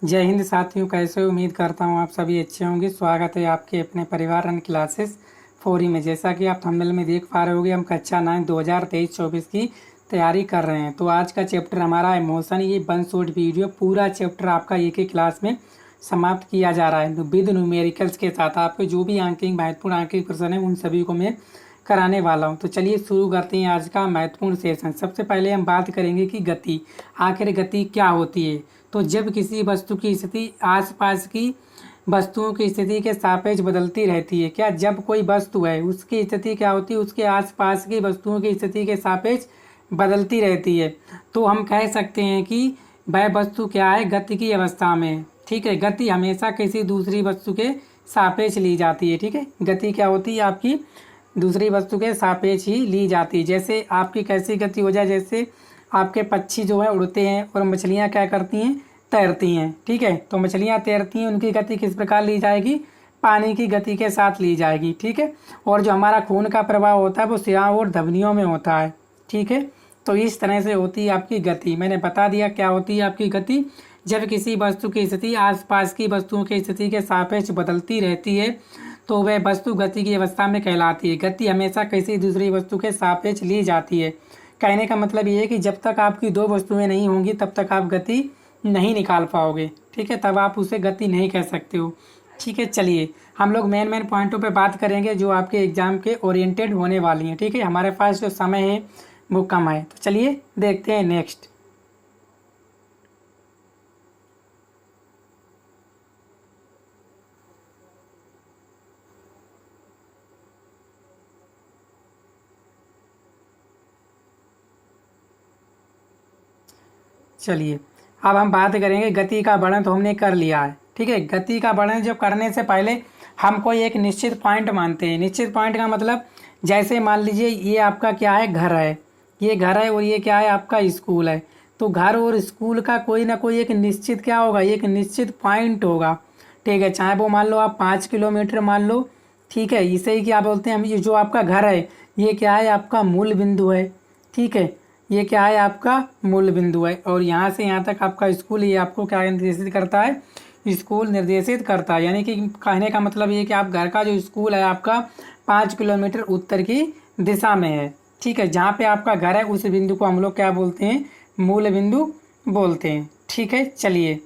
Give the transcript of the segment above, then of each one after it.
जय हिंद साथियों, कैसे हो? उम्मीद करता हूँ आप सभी अच्छे होंगे। स्वागत है आपके अपने परिवार रन क्लासेस 4 में। जैसा कि आप थंबनेल में देख पा रहे होंगे, हम कक्षा 9 2023-24 की तैयारी कर रहे हैं। तो आज का चैप्टर हमारा इमोशन। ये 1 शॉर्ट वीडियो पूरा चैप्टर आपका एक ही क्लास में समाप्त किया जा रहा है विद न्यूमेरिकल्स के साथ। आपके जो भी अंकिंग महत्वपूर्ण अंकिंग प्रश्न है उन सभी को मैं कराने वाला हूँ। तो चलिए शुरू करते हैं आज का महत्वपूर्ण सेशन। सबसे पहले हम बात करेंगे कि गति, आखिर गति क्या होती है। तो जब किसी वस्तु की स्थिति आसपास की वस्तुओं की स्थिति के सापेक्ष बदलती रहती है। क्या? जब कोई वस्तु है उसकी स्थिति क्या होती है, उसके आसपास की वस्तुओं की स्थिति के सापेक्ष बदलती रहती है, तो हम कह सकते हैं कि वह वस्तु क्या है, गति की अवस्था में। ठीक है, गति हमेशा किसी दूसरी वस्तु के सापेक्ष ली जाती है। ठीक है, गति क्या होती है आपकी दूसरी वस्तु के सापेक्ष ही ली जाती है। जैसे आपकी कैसी गति हो जाए, जैसे आपके पक्षी जो है उड़ते हैं और मछलियाँ क्या करती हैं, तैरती हैं। ठीक है, तो मछलियाँ तैरती हैं, उनकी गति किस प्रकार ली जाएगी, पानी की गति के साथ ली जाएगी। ठीक है, और जो हमारा खून का प्रवाह होता है वो सिराओं और धमनियों में होता है। ठीक है, तो इस तरह से होती है आपकी गति। मैंने बता दिया क्या होती है आपकी गति। जब किसी वस्तु की स्थिति आसपास की वस्तुओं की स्थिति के सापेक्ष बदलती रहती है तो वह वस्तु गति की अवस्था में कहलाती है। गति हमेशा किसी दूसरी वस्तु के सापेक्ष ली जाती है। कहने का मतलब ये है कि जब तक आपकी दो वस्तुएं नहीं होंगी तब तक आप गति नहीं निकाल पाओगे। ठीक है, तब आप उसे गति नहीं कह सकते हो। ठीक है, चलिए हम लोग मेन पॉइंटों पे बात करेंगे जो आपके एग्जाम के ओरिएंटेड होने वाली हैं। ठीक है, हमारे पास जो समय है वो कम है, तो चलिए देखते हैं नेक्स्ट। चलिए अब हम बात करेंगे गति का वर्णन। तो हमने कर लिया है। ठीक है, गति का वर्णन जो करने से पहले हम कोई एक निश्चित पॉइंट मानते हैं। निश्चित पॉइंट का मतलब जैसे मान लीजिए ये आपका क्या है, घर है, ये घर है और ये क्या है आपका स्कूल है। तो घर और स्कूल का कोई ना कोई एक निश्चित क्या होगा, एक निश्चित पॉइंट होगा। ठीक है, चाहे वो मान लो आप 5 किलोमीटर मान लो। ठीक है, इसे ही क्या बोलते हैं हम, ये जो आपका घर है ये क्या है आपका मूल बिंदु है। ठीक है, ये क्या है आपका मूल बिंदु है और यहाँ से यहाँ तक आपका स्कूल, ये आपको क्या निर्देशित करता है, स्कूल निर्देशित करता है। यानी कि कहने का मतलब ये कि आप घर का जो स्कूल है आपका 5 किलोमीटर उत्तर की दिशा में है। ठीक है, जहाँ पे आपका घर है उस बिंदु को हम लोग क्या बोलते हैं, मूल बिंदु बोलते हैं। ठीक है, चलिए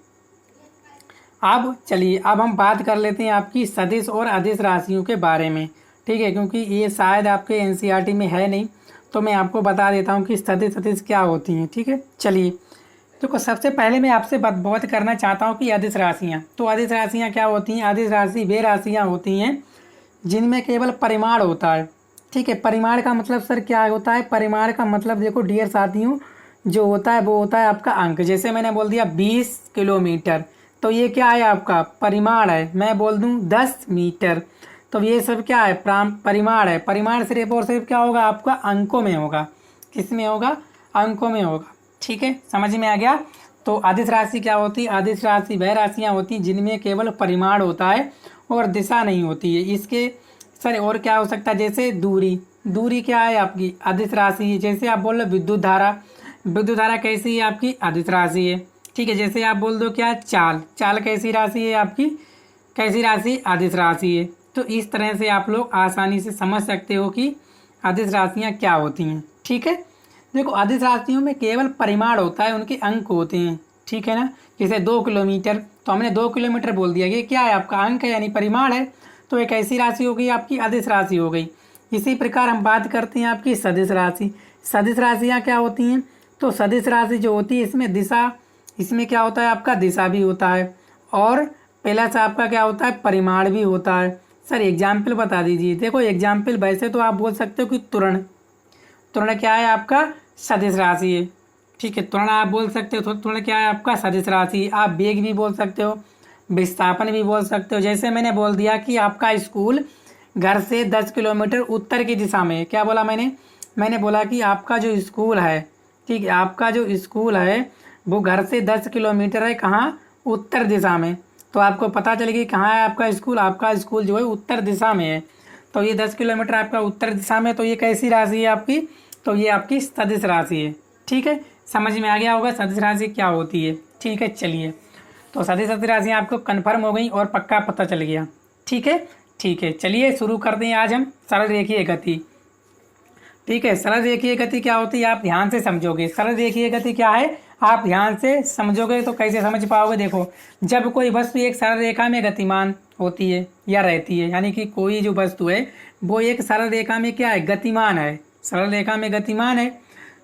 अब हम बात कर लेते हैं आपकी सदिश और अदिश राशियों के बारे में। ठीक है, क्योंकि ये शायद आपके एनसीईआरटी में है नहीं, तो मैं आपको बता देता हूँ कि सदिश अदिश क्या होती हैं। ठीक है, चलिए तो सबसे पहले मैं आपसे बात करना चाहता हूँ कि अदिश राशियाँ। तो अदिश राशियाँ क्या होती हैं? अदिश राशि वे राशियाँ होती हैं जिनमें केवल परिमाण होता है। ठीक है, परिमाण का मतलब सर क्या होता है? परिमाण का मतलब देखो डियर साथियों, जो होता है वो होता है आपका अंक। जैसे मैंने बोल दिया 20 किलोमीटर, तो ये क्या है आपका परिमाण है। मैं बोल दूँ 10 मीटर, तो ये सब क्या है, परिमाण है। परिमाण सिर्फ और सिर्फ क्या होगा आपका अंकों में होगा। किस में होगा? अंकों में होगा। ठीक है, समझ में आ गया। तो अदिश राशि क्या होती है? अदिश राशि वह राशियाँ होती हैं जिनमें केवल परिमाण होता है और दिशा नहीं होती है। इसके सर और क्या हो सकता है? जैसे दूरी, दूरी क्या है आपकी अदिश राशि है। जैसे आप बोल रहे विद्युत धारा, विद्युत धारा कैसी है आपकी? अदिश राशि है। ठीक है, जैसे आप बोल दो क्या, चाल, चाल कैसी राशि है आपकी? कैसी राशि? अदिश राशि है। तो इस तरह से आप लोग आसानी से समझ सकते हो कि अदिश राशियाँ क्या होती हैं। ठीक है, देखो अदिश राशियों में केवल परिमाण होता है, उनके अंक होते हैं। ठीक है ना, जैसे 2 किलोमीटर, तो हमने 2 किलोमीटर बोल दिया, ये क्या है आपका अंक है यानी परिमाण है। तो एक ऐसी राशि हो गई आपकी अदिश राशि हो गई। इसी प्रकार हम बात करते हैं आपकी सदिश राशि। सदिश राशियाँ क्या होती हैं? तो सदिश राशि जो होती है इसमें दिशा, इसमें क्या होता है आपका दिशा भी होता है और पहला से आपका क्या होता है, परिमाण भी होता है। सर एग्जाम्पल बता दीजिए। देखो एग्जाम्पल वैसे तो आप बोल सकते हो कि त्वरण, त्वरण क्या है आपका? सदिश राशि है। ठीक है, त्वरण आप बोल सकते हो। त्वरण क्या है आपका? सदिश राशि। आप वेग भी बोल सकते हो, विस्थापन भी बोल सकते हो। जैसे मैंने बोल दिया कि आपका स्कूल घर से 10 किलोमीटर उत्तर की दिशा में है। क्या बोला मैंने बोला कि आपका जो स्कूल है, ठीक है, आपका जो स्कूल है वो घर से 10 किलोमीटर है, कहाँ? उत्तर दिशा में। तो आपको पता चलेगी कहाँ है आपका स्कूल। आपका स्कूल जो है उत्तर दिशा में है, तो ये 10 किलोमीटर आपका उत्तर दिशा में। तो ये कैसी राशि है आपकी? तो ये आपकी सदिश राशि है। ठीक है, समझ में आ गया होगा सदिश राशि क्या होती है। ठीक है, चलिए तो सदिश सदिश राशियाँ आपको कन्फर्म हो गई और पक्का पता चल गया। ठीक है, ठीक है, चलिए शुरू करते हैं आज हम सरल रेखीय गति। ठीक है, सरल रेखीय गति क्या होती है आप ध्यान से समझोगे। सरल रेखीय गति क्या है आप ध्यान से समझोगे तो कैसे समझ पाओगे। देखो, जब कोई वस्तु एक सरल रेखा में गतिमान होती है या रहती है, यानी कि कोई जो वस्तु है वो एक सरल रेखा में क्या है, गतिमान है। सरल रेखा में गतिमान है,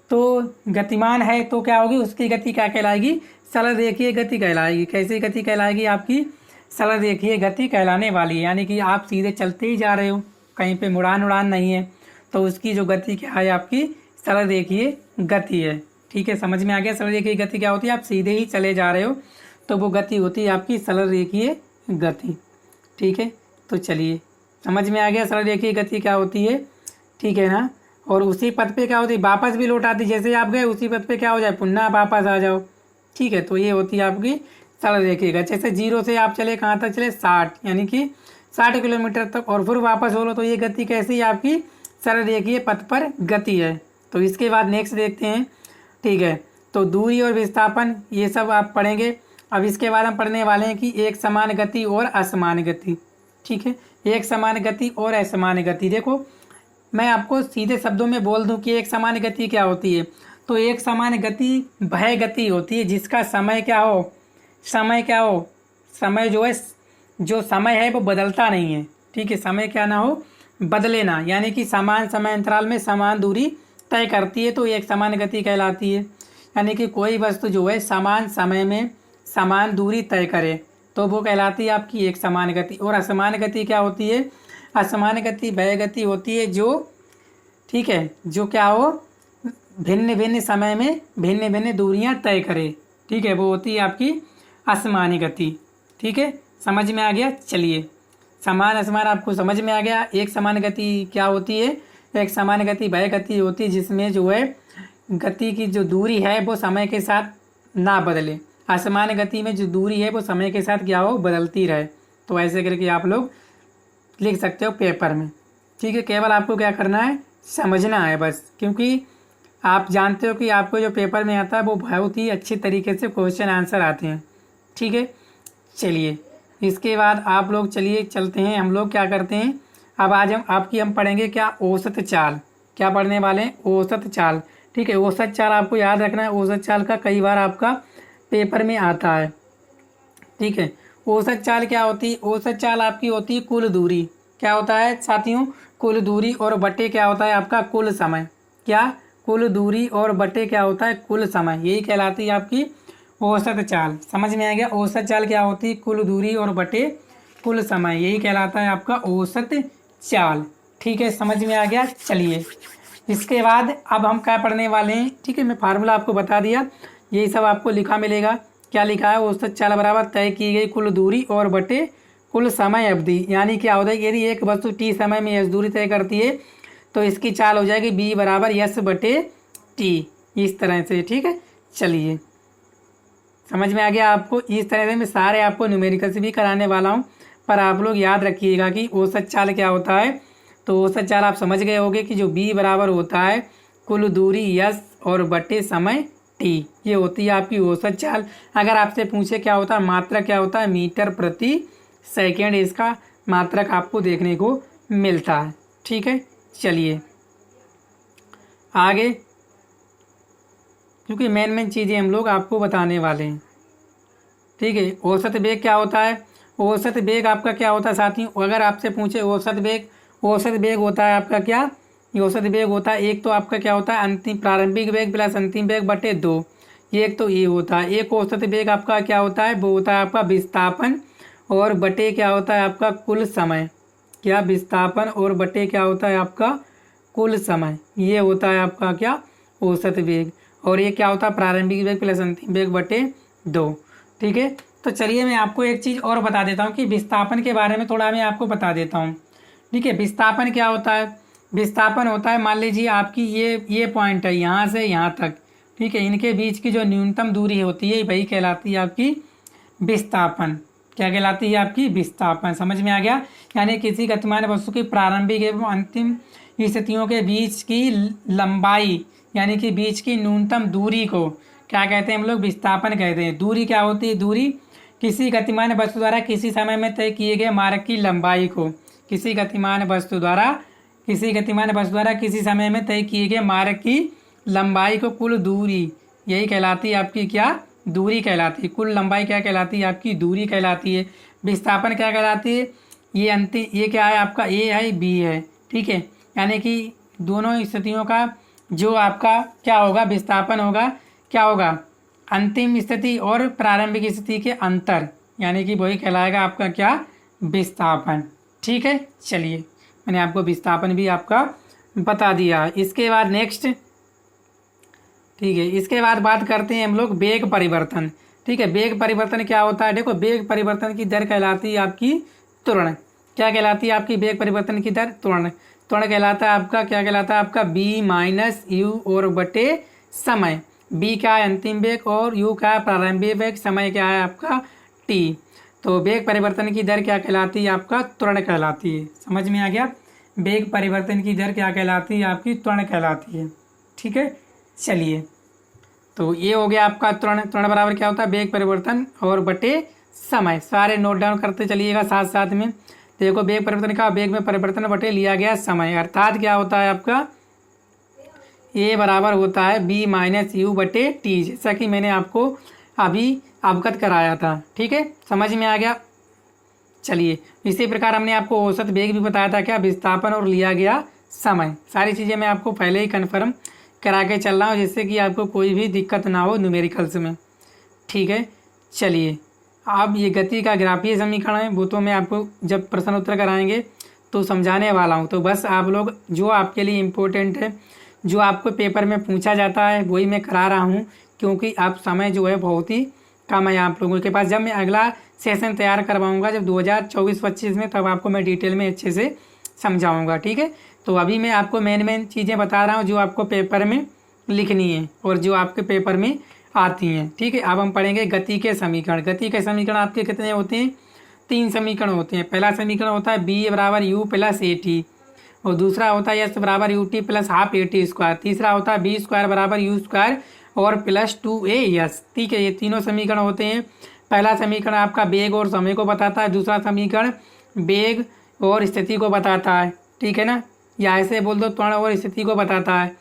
तो गतिमान है तो क्या होगी, उसकी गति क्या कहलाएगी, सरल रेखीय गति कहलाएगी। कैसी गति कहलाएगी आपकी, सरल रेखीय गति कहलाने वाली है। यानी कि आप सीधे चलते ही जा रहे हो, कहीं पे मुड़ान उड़ान नहीं है, तो उसकी जो गति क्या है आपकी सरल रेखीय गति है। ठीक है, समझ में आ गया। सरल रेखीय गति क्या होती है, आप सीधे ही चले जा रहे हो तो वो गति होती है आपकी सरल रेखीय गति। ठीक है, तो चलिए समझ में आ गया सरल रेखीय गति क्या होती है। ठीक है ना, और उसी पथ पे क्या होती है, वापस भी लौट आती, जैसे आप गए उसी पथ पे क्या हो जाए, पुनः वापस आ जाओ। ठीक है, तो ये होती है आपकी सरल रेखीय गति। जैसे 0 से आप चले कहाँ तक चले, 60, यानी कि 60 किलोमीटर तक, और फिर वापस हो लो, तो ये गति कैसी है आपकी सरल रेखीय पथ पर गति है। तो इसके बाद नेक्स्ट देखते हैं। ठीक है, तो दूरी और विस्थापन ये सब आप पढ़ेंगे। अब इसके बाद हम पढ़ने वाले हैं कि एक समान गति और असमान गति। ठीक है, एक समान गति और असमान गति। देखो, मैं आपको सीधे शब्दों में बोल दूं कि एक समान गति क्या होती है। तो एक समान गति वह गति होती है जिसका समय क्या हो, समय क्या हो, समय जो है, जो समय है वो बदलता नहीं है। ठीक है, समय क्या ना हो, बदले ना, यानी कि समान समय अंतराल में समान दूरी तय करती है, तो एक समान गति कहलाती है। यानी कि कोई वस्तु जो है समान समय में समान दूरी तय करे तो वो कहलाती है आपकी एक समान गति। और असमान गति क्या होती है, असमान गति वह गति होती है जो, ठीक है, जो क्या हो, भिन्न भिन्न समय में भिन्न भिन्न दूरियां तय करे। ठीक है, वो होती है आपकी असमान गति। ठीक है, समझ में आ गया। चलिए, समान असमान आपको समझ में आ गया। एक समान गति क्या होती है, एक समान गति वह गति होती है जिसमें जो है गति की जो दूरी है वो समय के साथ ना बदले। असमान गति में जो दूरी है वो समय के साथ क्या हो, बदलती रहे। तो ऐसे करके आप लोग लिख सकते हो पेपर में। ठीक है, केवल आपको क्या करना है, समझना है बस, क्योंकि आप जानते हो कि आपको जो पेपर में आता है वो बहुत ही अच्छी तरीके से क्वेश्चन आंसर आते हैं। ठीक है, चलिए इसके बाद आप लोग चलिए चलते हैं, हम लोग क्या करते हैं अब आज हम पढ़ेंगे क्या, औसत चाल। क्या पढ़ने वाले हैं, औसत चाल। ठीक है, औसत चाल आपको याद रखना है। औसत चाल का कई बार आपका पेपर में आता है। ठीक है, औसत चाल क्या होती है, औसत चाल आपकी होती है कुल दूरी। क्या होता है साथियों, कुल दूरी, और बटे क्या होता है आपका कुल समय। क्या, कुल दूरी और बटे क्या होता है कुल समय, यही कहलाती है आपकी औसत चाल। समझ में आ गया। औसत चाल क्या होती है, कुल दूरी और बटे कुल समय, यही कहलाता है आपका औसत चाल। ठीक है, समझ में आ गया। चलिए इसके बाद अब हम क्या पढ़ने वाले हैं। ठीक है, मैं फार्मूला आपको बता दिया, यही सब आपको लिखा मिलेगा। क्या लिखा है, औसत चाल बराबर तय की गई कुल दूरी और बटे कुल समय अवधि। यानी क्या होता है, यदि एक वस्तु टी समय में एस दूरी तय करती है तो इसकी चाल हो जाएगी बी बराबर एस बटे टी, इस तरह से। ठीक है, चलिए समझ में आ गया आपको। इस तरह से मैं सारे आपको न्यूमेरिकल्स भी कराने वाला हूँ, पर आप लोग याद रखिएगा कि औसत चाल क्या होता है। तो औसत चाल आप समझ गए होंगे कि जो बी बराबर होता है कुल दूरी यस और बटे समय टी, ये होती है आपकी औसत चाल। अगर आपसे पूछे क्या होता है, मात्रक क्या होता है, मीटर प्रति सेकेंड, इसका मात्रक आपको देखने को मिलता है। ठीक है, चलिए आगे, क्योंकि मेन चीज़ें हम लोग आपको बताने वाले हैं। ठीक है, औसत वेग क्या होता है, औसत वेग आपका क्या होता है साथियों, अगर आपसे पूछे औसत वेग होता है आपका क्या, औसत वेग होता है, एक तो आपका क्या होता है अंतिम प्रारंभिक वेग प्लस अंतिम वेग बटे 2, एक तो ये होता है। एक औसत वेग आपका क्या होता है, वो होता है आपका विस्थापन और बटे क्या होता है आपका कुल समय। क्या, विस्थापन और बटे क्या होता है आपका कुल समय, ये होता है आपका क्या औसत वेग। और ये क्या होता है प्रारंभिक वेग प्लस अंतिम वेग बटे 2। ठीक है, तो चलिए मैं आपको एक चीज़ और बता देता हूँ कि विस्थापन के बारे में थोड़ा मैं आपको बता देता हूँ। ठीक है, विस्थापन क्या होता है, विस्थापन होता है, मान लीजिए आपकी ये पॉइंट है यहाँ से यहाँ तक। ठीक है, इनके बीच की जो न्यूनतम दूरी होती है वही कहलाती है आपकी विस्थापन। क्या कहलाती है आपकी विस्थापन, समझ में आ गया। यानी किसी गतिमान वस्तु की प्रारंभिक एवं अंतिम स्थितियों के बीच की लंबाई, यानी कि बीच की न्यूनतम दूरी को क्या कहते हैं हम लोग, विस्थापन कहते हैं। दूरी क्या होती है, दूरी किसी गतिमान वस्तु द्वारा किसी समय में तय किए गए मार्ग की लंबाई को, किसी गतिमान वस्तु द्वारा किसी समय में तय किए गए मार्ग की लंबाई को कुल दूरी, यही कहलाती है आपकी क्या, दूरी कहलाती है। कुल लंबाई क्या कहलाती है, आपकी दूरी कहलाती है। विस्थापन क्या कहलाती है, ये अंतिम, ये क्या है आपका, ए है बी है, ठीक है। यानी कि दोनों स्थितियों का जो आपका क्या होगा, विस्थापन होगा, क्या होगा, अंतिम स्थिति और प्रारंभिक स्थिति के अंतर, यानी कि वही कहलाएगा आपका क्या, विस्थापन। ठीक है, चलिए मैंने आपको विस्थापन भी आपका बता दिया। इसके बाद नेक्स्ट, ठीक है, इसके बाद बात करते हैं हम लोग वेग परिवर्तन। ठीक है, वेग परिवर्तन क्या होता है, देखो वेग परिवर्तन की दर कहलाती है आपकी त्वरण। क्या कहलाती है आपकी वेग परिवर्तन की दर, त्वरण। त्वरण कहलाता है आपका, क्या कहलाता है आपका, बी माइनस यू और बटे समय। बी क्या है, अंतिम वेग, और यू क्या है, प्रारंभिक वेग, समय क्या है आपका, टी। तो वेग परिवर्तन की दर क्या कहलाती है, आपका त्वरण कहलाती है। समझ में आ गया, वेग परिवर्तन की दर क्या कहलाती है, आपकी त्वरण कहलाती है। ठीक है, चलिए तो ये हो गया आपका त्वरण। त्वरण बराबर क्या होता है, वेग परिवर्तन और बटे समय। सारे नोट डाउन करते चलिएगा साथ साथ में। देखो वेग परिवर्तन का, वेग में परिवर्तन बटे लिया गया समय, अर्थात क्या होता है आपका, ए बराबर होता है बी माइनस यू बटे टी, जैसा कि मैंने आपको अभी अवगत कराया था। ठीक है, समझ में आ गया। चलिए इसी प्रकार हमने आपको औसत वेग भी बताया था, क्या, विस्थापन और लिया गया समय। सारी चीज़ें मैं आपको पहले ही कन्फर्म करा के चल रहा हूँ, जिससे कि आपको कोई भी दिक्कत ना हो न्यूमेरिकल्स में। ठीक है, चलिए अब ये गति का ग्राफीय समीकरण है, वो तो मैं आपको जब प्रश्न उत्तर कराएंगे तो समझाने वाला हूँ। तो बस आप लोग जो आपके लिए इम्पोर्टेंट है, जो आपको पेपर में पूछा जाता है, वही मैं करा रहा हूँ, क्योंकि आप समय जो है बहुत ही कम है आप लोगों के पास। जब मैं अगला सेशन तैयार करवाऊँगा जब 2024-25 में, तब आपको मैं डिटेल में अच्छे से समझाऊँगा। ठीक है, तो अभी मैं आपको मेन चीज़ें बता रहा हूँ जो आपको पेपर में लिखनी है और जो आपके पेपर में आती हैं। ठीक है, अब हम पढ़ेंगे गति के समीकरण। गति के समीकरण आपके कितने होते हैं, 3 समीकरण होते हैं। पहला समीकरण होता है बी बराबर यू प्लस ए टी, और दूसरा होता है एस बराबर U T plus half A T square, तीसरा होता है बी स्क्वायर बराबर यू स्क्वायर और प्लस 2a। ठीक है, ये तीनों समीकरण होते हैं। पहला समीकरण आपका वेग और समय को बताता है, दूसरा समीकरण वेग और स्थिति को बताता है। ठीक है ना, या ऐसे बोल दो त्वरण और स्थिति को बताता है,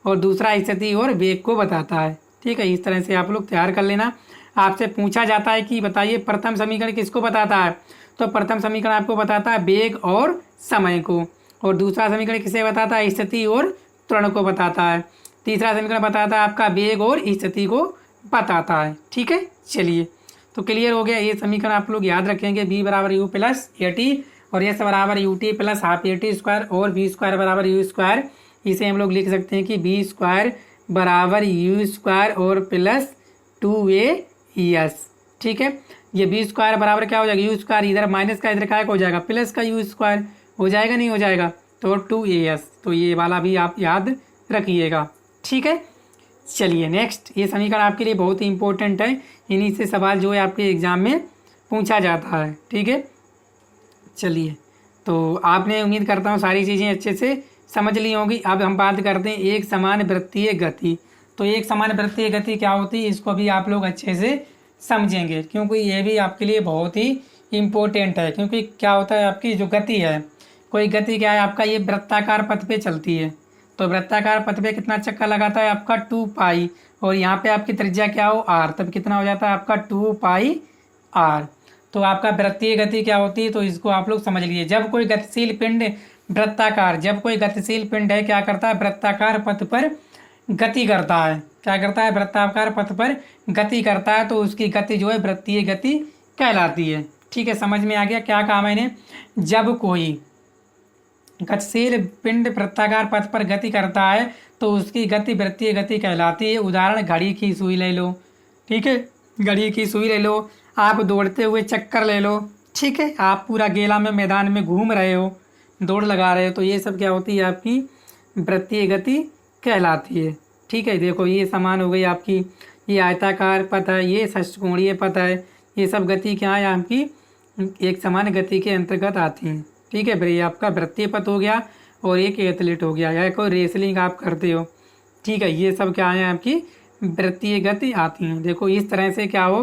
और दूसरा स्थिति और वेग को बताता है। ठीक है, इस तरह से आप लोग तैयार कर लेना। आपसे पूछा जाता है कि बताइए प्रथम समीकरण किसको बताता है, तो प्रथम समीकरण आपको बताता है वेग और समय को, और दूसरा समीकरण किसे बताता है, स्थिति और त्वरण को बताता है, तीसरा समीकरण बताता है आपका वेग और स्थिति को बताता है। ठीक है, चलिए तो क्लियर हो गया। ये समीकरण आप लोग याद रखेंगे, बी बराबर यू प्लस ए टी और एस बराबर U T plus half A T square और बी स्क्वायर बराबर यू स्क्वायर। इसे हम लोग लिख सकते हैं कि बी स्क्वायर बराबर यू स्क्वायर और प्लस 2a। ठीक है, ये बी स्क्वायर बराबर क्या हो जाएगा, यू स्क्वायर, इधर माइनस का इधर क्या हो जाएगा, प्लस का यू स्क्वायर हो जाएगा, नहीं हो जाएगा, तो 2as। तो ये वाला भी आप याद रखिएगा। ठीक है, चलिए नेक्स्ट, ये समीकरण आपके लिए बहुत ही इंपॉर्टेंट है, इन्हीं से सवाल जो है आपके एग्जाम में पूछा जाता है। ठीक है, चलिए तो आपने उम्मीद करता हूँ सारी चीज़ें अच्छे से समझ ली होंगी। अब हम बात करते हैं एक समान वृत्तीय गति। तो एक समान वृत्तीय गति क्या होती है, इसको भी आप लोग अच्छे से समझेंगे, क्योंकि ये भी आपके लिए बहुत ही इम्पोर्टेंट है। क्योंकि क्या होता है, आपकी जो गति है, कोई गति क्या है आपका, ये वृत्ताकार पथ पे चलती है, तो वृत्ताकार पथ पे कितना चक्कर लगाता है आपका 2 पाई, और यहाँ पे आपकी त्रिज्या क्या हो, आर, तब कितना हो जाता है आपका 2 पाई आर। तो आपका वृत्तीय गति क्या होती है, तो इसको आप लोग समझ लीजिए। जब कोई गतिशील पिंड वृत्ताकार, जब कोई गतिशील पिंड है क्या करता है, वृत्ताकार पथ पर गति करता है, क्या करता है, वृत्ताकार पथ पर गति करता है, तो उसकी गति जो है वृत्तीय गति कहलाती है। ठीक है, समझ में आ गया क्या कहा मैंने। जब कोई गतिशील पिंड वृत्ताकार पथ पर गति करता है तो उसकी गति वृत्तीय गति कहलाती है। उदाहरण, घड़ी की सुई ले लो। ठीक है, घड़ी की सुई ले लो, आप दौड़ते हुए चक्कर ले लो। ठीक है, आप पूरा गेला में मैदान में घूम रहे हो, दौड़ लगा रहे हो, तो ये सब क्या होती है, आपकी वृत्तीय गति कहलाती है। ठीक है, देखो ये समान हो गई आपकी, ये आयताकार पथ है, ये षष्ठकोणीय पथ है, ये सब गति क्या है आपकी एक समान गति के अंतर्गत आती हैं। ठीक है, फिर ये आपका वृत्तीय पथ हो गया, और एक एथलीट हो गया, या कोई रेसलिंग आप करते हो। ठीक है, ये सब क्या है आपकी वृत्तीय गति आती हैं। देखो इस तरह से क्या हो,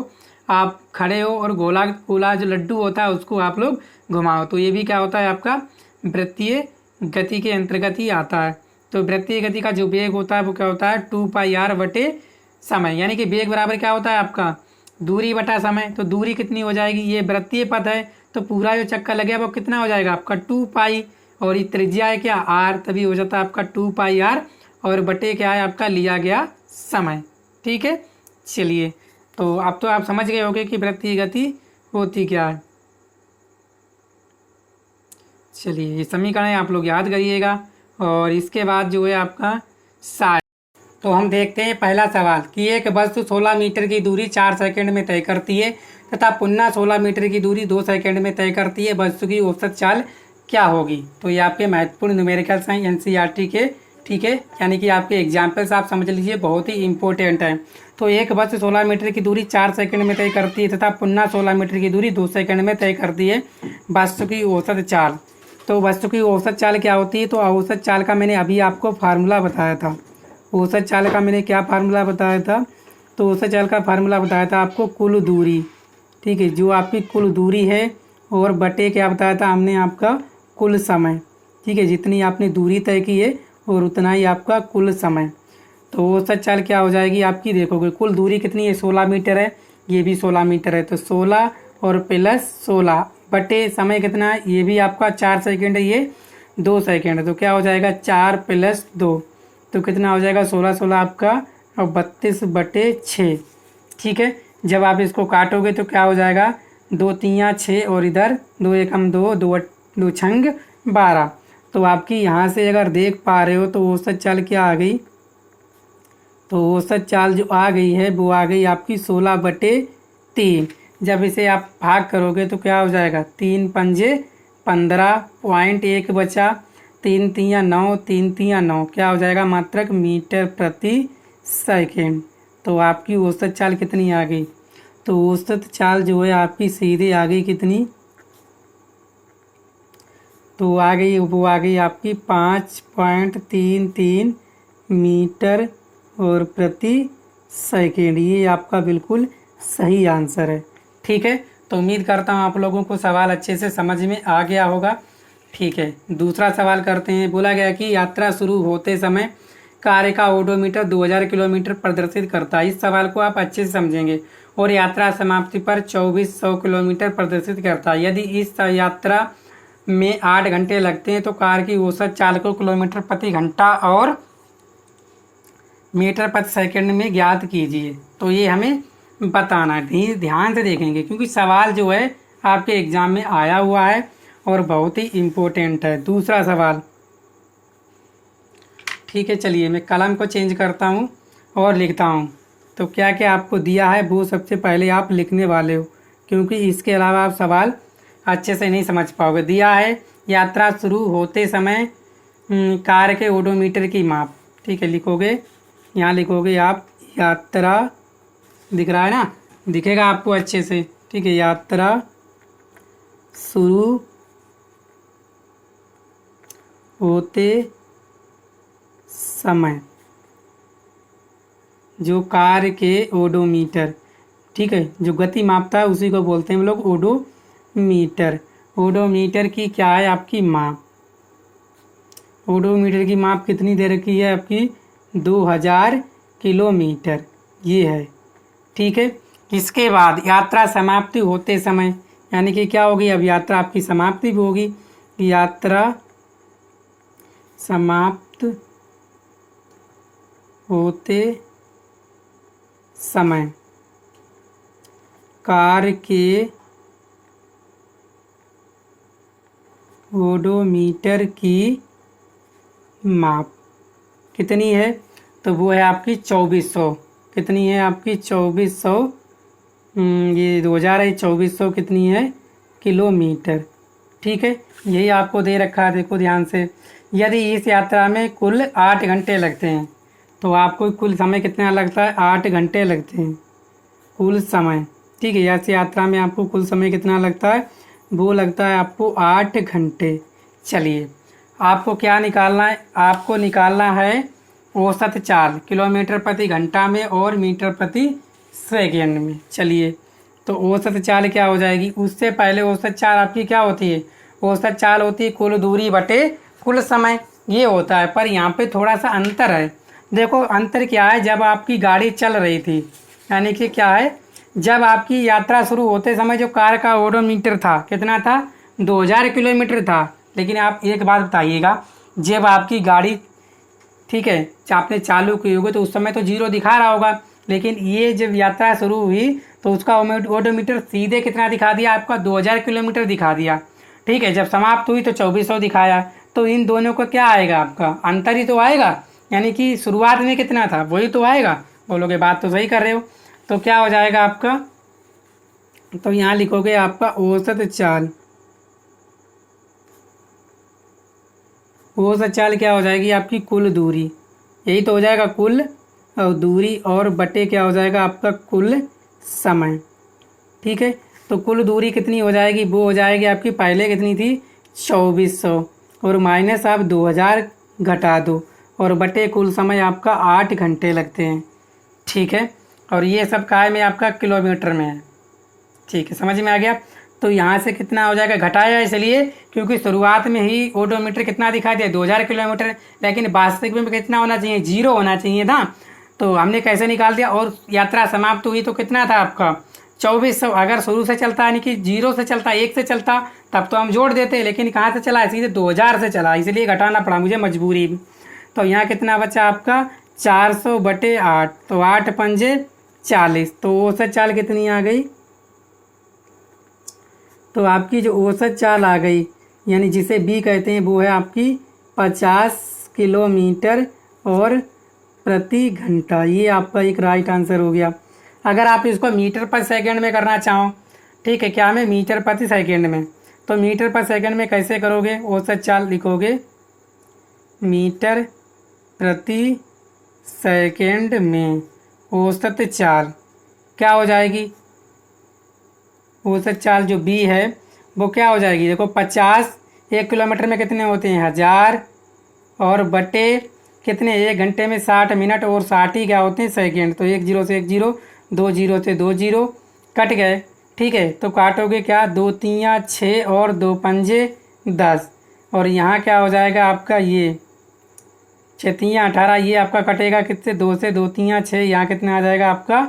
आप खड़े हो और गोला गोला जो लड्डू होता है उसको आप लोग घुमाओ, तो ये भी क्या होता है आपका वृत्तीय गति के अंतर्गत ही आता है। तो वृत्तीय गति का जो वेग होता है वो क्या होता है 2πr बटे समय, यानी कि वेग बराबर क्या होता है आपका दूरी बटा समय। तो दूरी कितनी हो जाएगी, ये वृत्तीय पथ है तो पूरा जो चक्कर लगेगा वो कितना हो जाएगा आपका 2π, और ये त्रिज्या है क्या r, तभी हो जाता है आपका 2πr, और बटे क्या है आपका लिया गया समय। ठीक है, चलिए तो अब तो आप समझ गए होंगे कि वृत्तीय गति होती क्या है। चलिए ये समीकरण आप लोग याद करिएगा। और इसके बाद जो है आपका साय, तो हम देखते हैं पहला सवाल कि एक वस्तु 16 मीटर की दूरी 4 सेकंड में तय करती है तथा पुनः 16 मीटर की दूरी 2 सेकंड में तय करती है, वस्तु की औसत चाल क्या होगी। तो ये आपके महत्वपूर्ण न्यूमेरिकल्स हैं एनसीईआरटी के। ठीक है, यानी कि आपके एग्जाम्पल्स आप समझ लीजिए, बहुत ही इंपॉर्टेंट है। तो एक वस्तु 16 मीटर की दूरी 4 सेकंड में तय करती है तथा पुनः 16 मीटर की दूरी 2 सेकंड में तय करती है, वस्तु की औसत चाल। तो वस्तु की औसत चाल क्या होती है, तो औसत चाल का मैंने अभी आपको फार्मूला बताया था। औसत चाल का मैंने क्या फार्मूला बताया था, तो औसत चाल का फार्मूला बताया था आपको कुल दूरी। ठीक है, जो आपकी कुल दूरी है और बटे क्या बताया था हमने आपका कुल समय। ठीक है, जितनी आपने दूरी तय की है और उतना ही आपका कुल समय। तो औसत चाल क्या हो जाएगी आपकी, देखोगे कुल दूरी कितनी है 16 मीटर है, ये भी 16 मीटर है, तो 16 और प्लस 16 बटे समय कितना है, ये भी आपका 4 सेकंड है, ये 2 सेकंड है, तो क्या हो जाएगा 4 + 2, तो कितना हो जाएगा 16 16 आपका और 32 बटे 6। ठीक है, जब आप इसको काटोगे तो क्या हो जाएगा 2 3 6 और इधर 2 1 2 2 2 छंग 12। तो आपकी यहाँ से अगर देख पा रहे हो तो औसत चाल क्या आ गई, तो औसत चाल जो आ गई है वो आ गई आपकी 16 बटे 3। जब इसे आप भाग करोगे तो क्या हो जाएगा 3 पंजे 15.1 बचा, 3 3 9 3 3 9, क्या हो जाएगा मात्रक मीटर प्रति सेकेंड। तो आपकी औसत चाल कितनी आ गई, तो औसत चाल जो है आपकी सीधे आ गई कितनी, तो आ गई वो आ गई आपकी 5.33 मीटर और प्रति सेकेंड। ये आपका बिल्कुल सही आंसर है। ठीक है, तो उम्मीद करता हूँ आप लोगों को सवाल अच्छे से समझ में आ गया होगा। ठीक है, दूसरा सवाल करते हैं। बोला गया कि यात्रा शुरू होते समय कार्य का ओडोमीटर 2000 किलोमीटर प्रदर्शित करता है। इस सवाल को आप अच्छे से समझेंगे। और यात्रा समाप्ति पर 2400 किलोमीटर प्रदर्शित करता है। यदि इस यात्रा में 8 घंटे लगते हैं तो कार की औसत चाल को किलोमीटर प्रति घंटा और मीटर प्रति सेकंड में ज्ञात कीजिए। तो ये हमें बताना है, ध्यान से देखेंगे क्योंकि सवाल जो है आपके एग्जाम में आया हुआ है और बहुत ही इम्पोर्टेंट है। दूसरा सवाल, ठीक है, चलिए मैं कलम को चेंज करता हूँ और लिखता हूँ। तो क्या क्या आपको दिया है वो सबसे पहले आप लिखने वाले हो, क्योंकि इसके अलावा आप सवाल अच्छे से नहीं समझ पाओगे। दिया है यात्रा शुरू होते समय कार के ओडोमीटर की माप। ठीक है, लिखोगे, यहाँ लिखोगे आप यात्रा, दिख रहा है ना, दिखेगा आपको अच्छे से। ठीक है, यात्रा शुरू होते समय जो कार के ओडोमीटर, ठीक है, जो गति मापता है उसी को बोलते हैं हम लोग ओडोमीटर। ओडोमीटर की क्या है आपकी माप, ओडोमीटर की माप कितनी दे रखी है आपकी 2000 किलोमीटर, ये है। ठीक है, इसके बाद यात्रा समाप्ति होते समय, यानी कि क्या होगी, अब यात्रा आपकी समाप्ति भी होगी। यात्रा समाप्त होते समय कार के ओडोमीटर की माप कितनी है, तो वो है आपकी 2400। कितनी है आपकी 2400, ये 2000 है, 2400 कितनी है किलोमीटर। ठीक है, यही आपको दे रखा है, देखो ध्यान से। यदि इस यात्रा में कुल 8 घंटे लगते हैं तो आपको कुल समय कितना लगता है, 8 घंटे लगते हैं कुल समय। ठीक है, ऐसी यात्रा में आपको कुल समय कितना लगता है, वो लगता है आपको 8 घंटे। चलिए, आपको क्या निकालना है, आपको निकालना है औसत चाल किलोमीटर प्रति घंटा में और मीटर प्रति सेकेंड में। चलिए, तो औसत चाल क्या हो जाएगी, उससे पहले औसत चाल आपकी क्या होती है, औसत चाल होती है कुल दूरी बटे कुल समय, ये होता है। पर यहाँ पे थोड़ा सा अंतर है। देखो अंतर क्या है, जब आपकी गाड़ी चल रही थी, यानी कि क्या है, जब आपकी यात्रा शुरू होते समय जो कार का ओडोमीटर था कितना था, 2000 किलोमीटर था। लेकिन आप एक बात बताइएगा, जब आपकी गाड़ी, ठीक है, आपने चालू की होगी तो उस समय तो जीरो दिखा रहा होगा, लेकिन ये जब यात्रा शुरू हुई तो उसका ओडोमीटर सीधे कितना दिखा दिया आपका, 2000 किलोमीटर दिखा दिया। ठीक है, जब समाप्त हुई तो 2400 दिखाया। तो इन दोनों को क्या आएगा, आपका अंतर ही तो आएगा, यानी कि शुरुआत में कितना था वही तो आएगा। बोलोगे बात तो सही कर रहे हो। तो क्या हो जाएगा आपका, तो यहाँ लिखोगे आपका औसत चाल, औसत चाल क्या हो जाएगी आपकी, कुल दूरी, यही तो हो जाएगा कुल और दूरी, और बटे क्या हो जाएगा आपका कुल समय। ठीक है, तो कुल दूरी कितनी हो जाएगी, वो हो जाएगी आपकी पहले कितनी थी 2400, और माइनस आप 2000 घटा दो, और बटे कुल समय आपका 8 घंटे लगते हैं। ठीक है, और ये सब काय में आपका किलोमीटर में है। ठीक है, समझ में आ गया। तो यहाँ से कितना हो जाएगा, घटाया इसलिए क्योंकि शुरुआत में ही ओडोमीटर कितना दिखा दिया, 2000 किलोमीटर, लेकिन वास्तविक में कितना होना चाहिए, जीरो होना चाहिए था। तो हमने कैसे निकाल दिया, और यात्रा समाप्त हुई तो कितना था आपका 2400। अगर शुरू से चलता, यानी कि जीरो से चलता, एक से चलता, तब तो हम जोड़ देते, लेकिन कहाँ से चला, सीधे 2000 से चला, इसलिए घटाना पड़ा मुझे मजबूरी। तो यहाँ कितना बचा आपका 400 बटे 8, तो 8 पंजे 40। तो औसत चाल कितनी आ गई, तो आपकी जो औसत चाल आ गई, यानी जिसे बी कहते हैं, वो है आपकी 50 किलोमीटर और प्रति घंटा। ये आपका एक राइट आंसर हो गया। अगर आप इसको मीटर पर सेकंड में करना चाहो, ठीक है, क्या में मीटर प्रति सेकंड में, तो मीटर पर सेकंड में कैसे करोगे, औसत चाल लिखोगे मीटर प्रति सेकंड में औसत चाल क्या हो जाएगी, औसत चाल जो बी है वो क्या हो जाएगी, देखो 50, 1 किलोमीटर में कितने होते हैं 1000, और बटे कितने, 1 घंटे में 60 मिनट, और 60 ही क्या होते हैं सेकेंड। तो 1 जीरो से 1 जीरो, 2 जीरो से 2 जीरो कट गए। ठीक है, तो काटोगे क्या, 2 तियाँ 6 और 2 पंजे 10, और यहाँ क्या हो जाएगा आपका, ये 6 तियाँ 18, ये आपका कटेगा कितने, 2 से 2 तियाँ 6, यहाँ कितना आ जाएगा आपका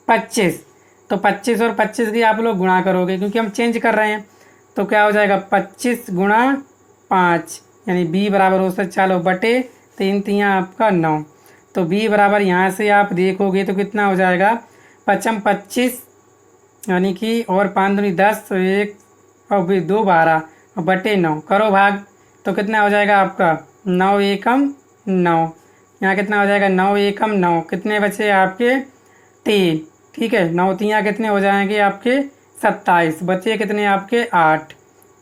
25। तो 25 और 25 की आप लोग गुणा करोगे, क्योंकि हम चेंज कर रहे हैं। तो क्या हो जाएगा 25 गुणा 5, यानी बी बराबर औसत चाल बटे 3 तियाँ आपका 9। तो बी बराबर यहाँ से आप देखोगे तो कितना हो जाएगा, 5 25, यानी कि और 5 दूनी 10, 1 और 2 12, और बटे 9 करो भाग, तो कितना हो जाएगा आपका 9 एकम 9। यहाँ कितना हो जाएगा 9 एकम 9, कितने बचे आपके 3। ठीक है, 9 तियाँ कितने हो जाएंगे आपके 27, बचे कितने आपके 8।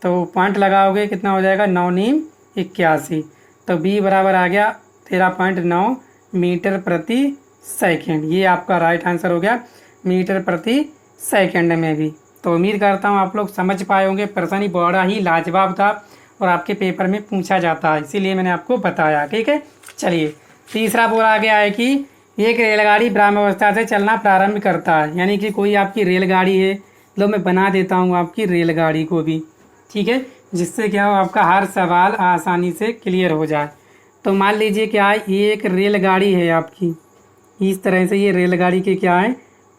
तो पॉइंट लगाओगे कितना हो जाएगा 9 नीम 81। तो बी बराबर आ गया 13.9 मीटर प्रति सेकंड। ये आपका राइट आंसर हो गया, मीटर प्रति सेकंड में भी। तो उम्मीद करता हूँ आप लोग समझ पाए होंगे। प्रश्न ही बड़ा ही लाजवाब था और आपके पेपर में पूछा जाता है, इसीलिए मैंने आपको बताया। ठीक है, चलिए तीसरा बोला गया है कि एक रेलगाड़ी ब्रह्मावस्था से चलना प्रारंभ करता है, यानी कि कोई आपकी रेलगाड़ी है, लो मैं बना देता हूँ आपकी रेलगाड़ी को भी, ठीक है, जिससे क्या हो आपका हर सवाल आसानी से क्लियर हो जाए। तो मान लीजिए क्या है, ये एक रेलगाड़ी है आपकी, इस तरह से ये रेलगाड़ी के क्या है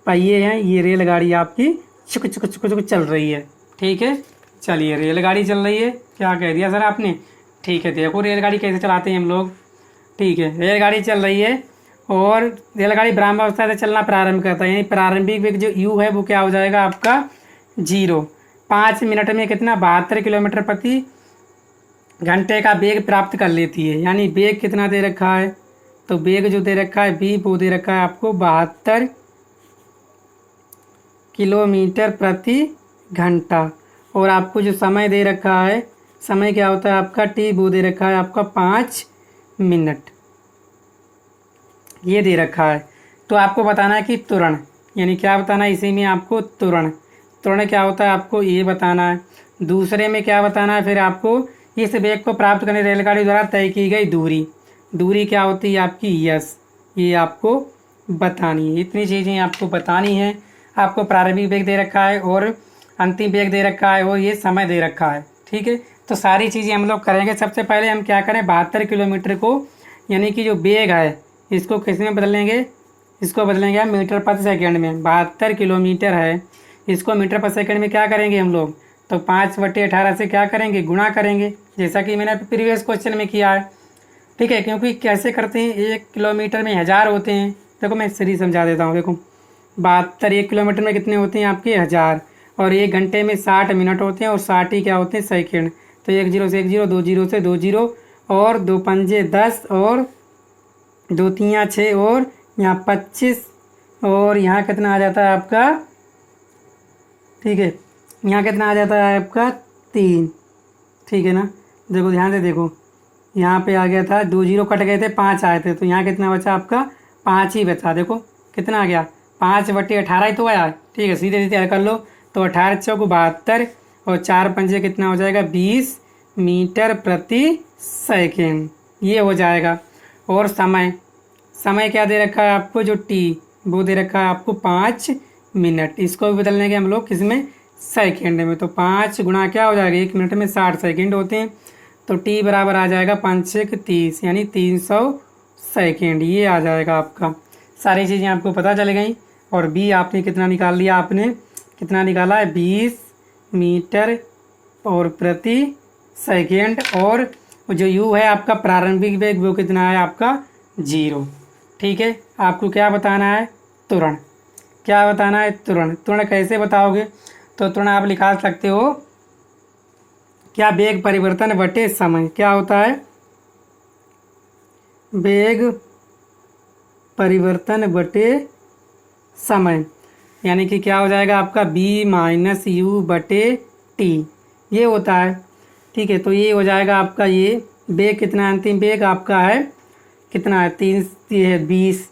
पहिए हैं, ये रेलगाड़ी आपकी चुक चुक चुक चुक चल रही है। ठीक है, चलिए रेलगाड़ी चल रही है, क्या कह दिया सर आपने, ठीक है, देखो रेलगाड़ी कैसे चलाते हैं हम लोग। ठीक है, रेलगाड़ी चल रही है और रेलगाड़ी ब्रह्मावस्था से चलना प्रारंभ करता है, यानी प्रारंभिक वेग जो यू है वो क्या हो जाएगा आपका 0। 5 मिनट में कितना 72 किलोमीटर प्रति घंटे का वेग प्राप्त कर लेती है। यानी वेग कितना दे रखा है, तो वेग जो दे रखा है बी वो दे रखा है आपको 72 किलोमीटर प्रति घंटा, और आपको जो समय दे रखा है, समय क्या होता है आपका टी, वो दे रखा है आपका 5 मिनट, ये दे रखा है। तो आपको बताना है कि त्वरण, यानी क्या बताना है इसी में आपको त्वरण, त्वरण क्या होता है आपको ये बताना है। दूसरे में क्या बताना है फिर आपको, इस वेग को प्राप्त करने रेलगाड़ी द्वारा तय की गई दूरी, दूरी क्या होती है आपकी यस, ये आपको बतानी है। इतनी चीज़ें आपको बतानी है। आपको प्रारंभिक वेग दे रखा है और अंतिम वेग दे रखा है और ये समय दे रखा है। ठीक है, तो सारी चीज़ें हम लोग करेंगे। सबसे पहले हम क्या करें, 72 किलोमीटर को यानी कि जो वेग है इसको किस में बदलेंगे, इसको बदलेंगे हम मीटर प्रति सेकंड में। 72 किलोमीटर है, इसको मीटर पर सेकंड में क्या करेंगे हम लोग, तो 5/18 से क्या करेंगे, गुणा करेंगे, जैसा कि मैंने प्रीवियस क्वेश्चन में किया है। ठीक है, क्योंकि कैसे करते हैं, 1 किलोमीटर में 1000 होते हैं। देखो मैं सीधी समझा देता हूँ। देखो 72 1 किलोमीटर में कितने होते हैं आपके 1000, और 1 घंटे में 60 मिनट होते हैं, और 60 ही क्या होते हैं, सेकेंड। तो 1 0 से 1 0, 2 0 से 2 0, और 2 पंजे 10, और 2 3 6, और यहाँ 25, और यहाँ कितना आ जाता है आपका, ठीक है, यहाँ कितना आ जाता है आपका 3। ठीक है ना, देखो ध्यान से देखो, यहाँ पे आ गया था 2 0 कट गए थे, 5 आए थे, तो यहाँ कितना बचा आपका 5 ही बचा। देखो कितना आ गया, 5/18 ही तो आया। ठीक है, सीधे सीधे कर लो, तो 18 चौक 72, और 4 पंजे कितना हो जाएगा 20 मीटर प्रति सेकेंड, ये हो जाएगा। और समय, समय क्या दे रखा है आपको, जो टी वो दे रखा है आपको 5 मिनट। इसको भी बदल लेंगे हम लोग किसमें, सेकेंड में। तो 5 गुणा क्या हो जाएगा, 1 मिनट में 60 सेकेंड होते हैं, तो टी बराबर आ जाएगा 5 6 30, यानी 300 सेकेंड, ये आ जाएगा आपका। सारी चीज़ें आपको पता चल गई। और बी आपने कितना निकाल लिया, आपने कितना निकाला है, 20 मीटर और प्रति सेकेंड, और जो यू है आपका प्रारंभिक वेग वो कितना है आपका 0। ठीक है, आपको क्या बताना है, त्वरण। क्या बताना है, त्वरण। त्वरण कैसे बताओगे, तो त्वरण आप निकाल सकते हो, क्या, वेग परिवर्तन बटे समय। क्या होता है, वेग परिवर्तन बटे समय, यानी कि क्या हो जाएगा आपका b - u बटे टी, ये होता है। ठीक है, तो ये हो जाएगा आपका, ये वेग कितना, अंतिम वेग आपका है कितना है, 20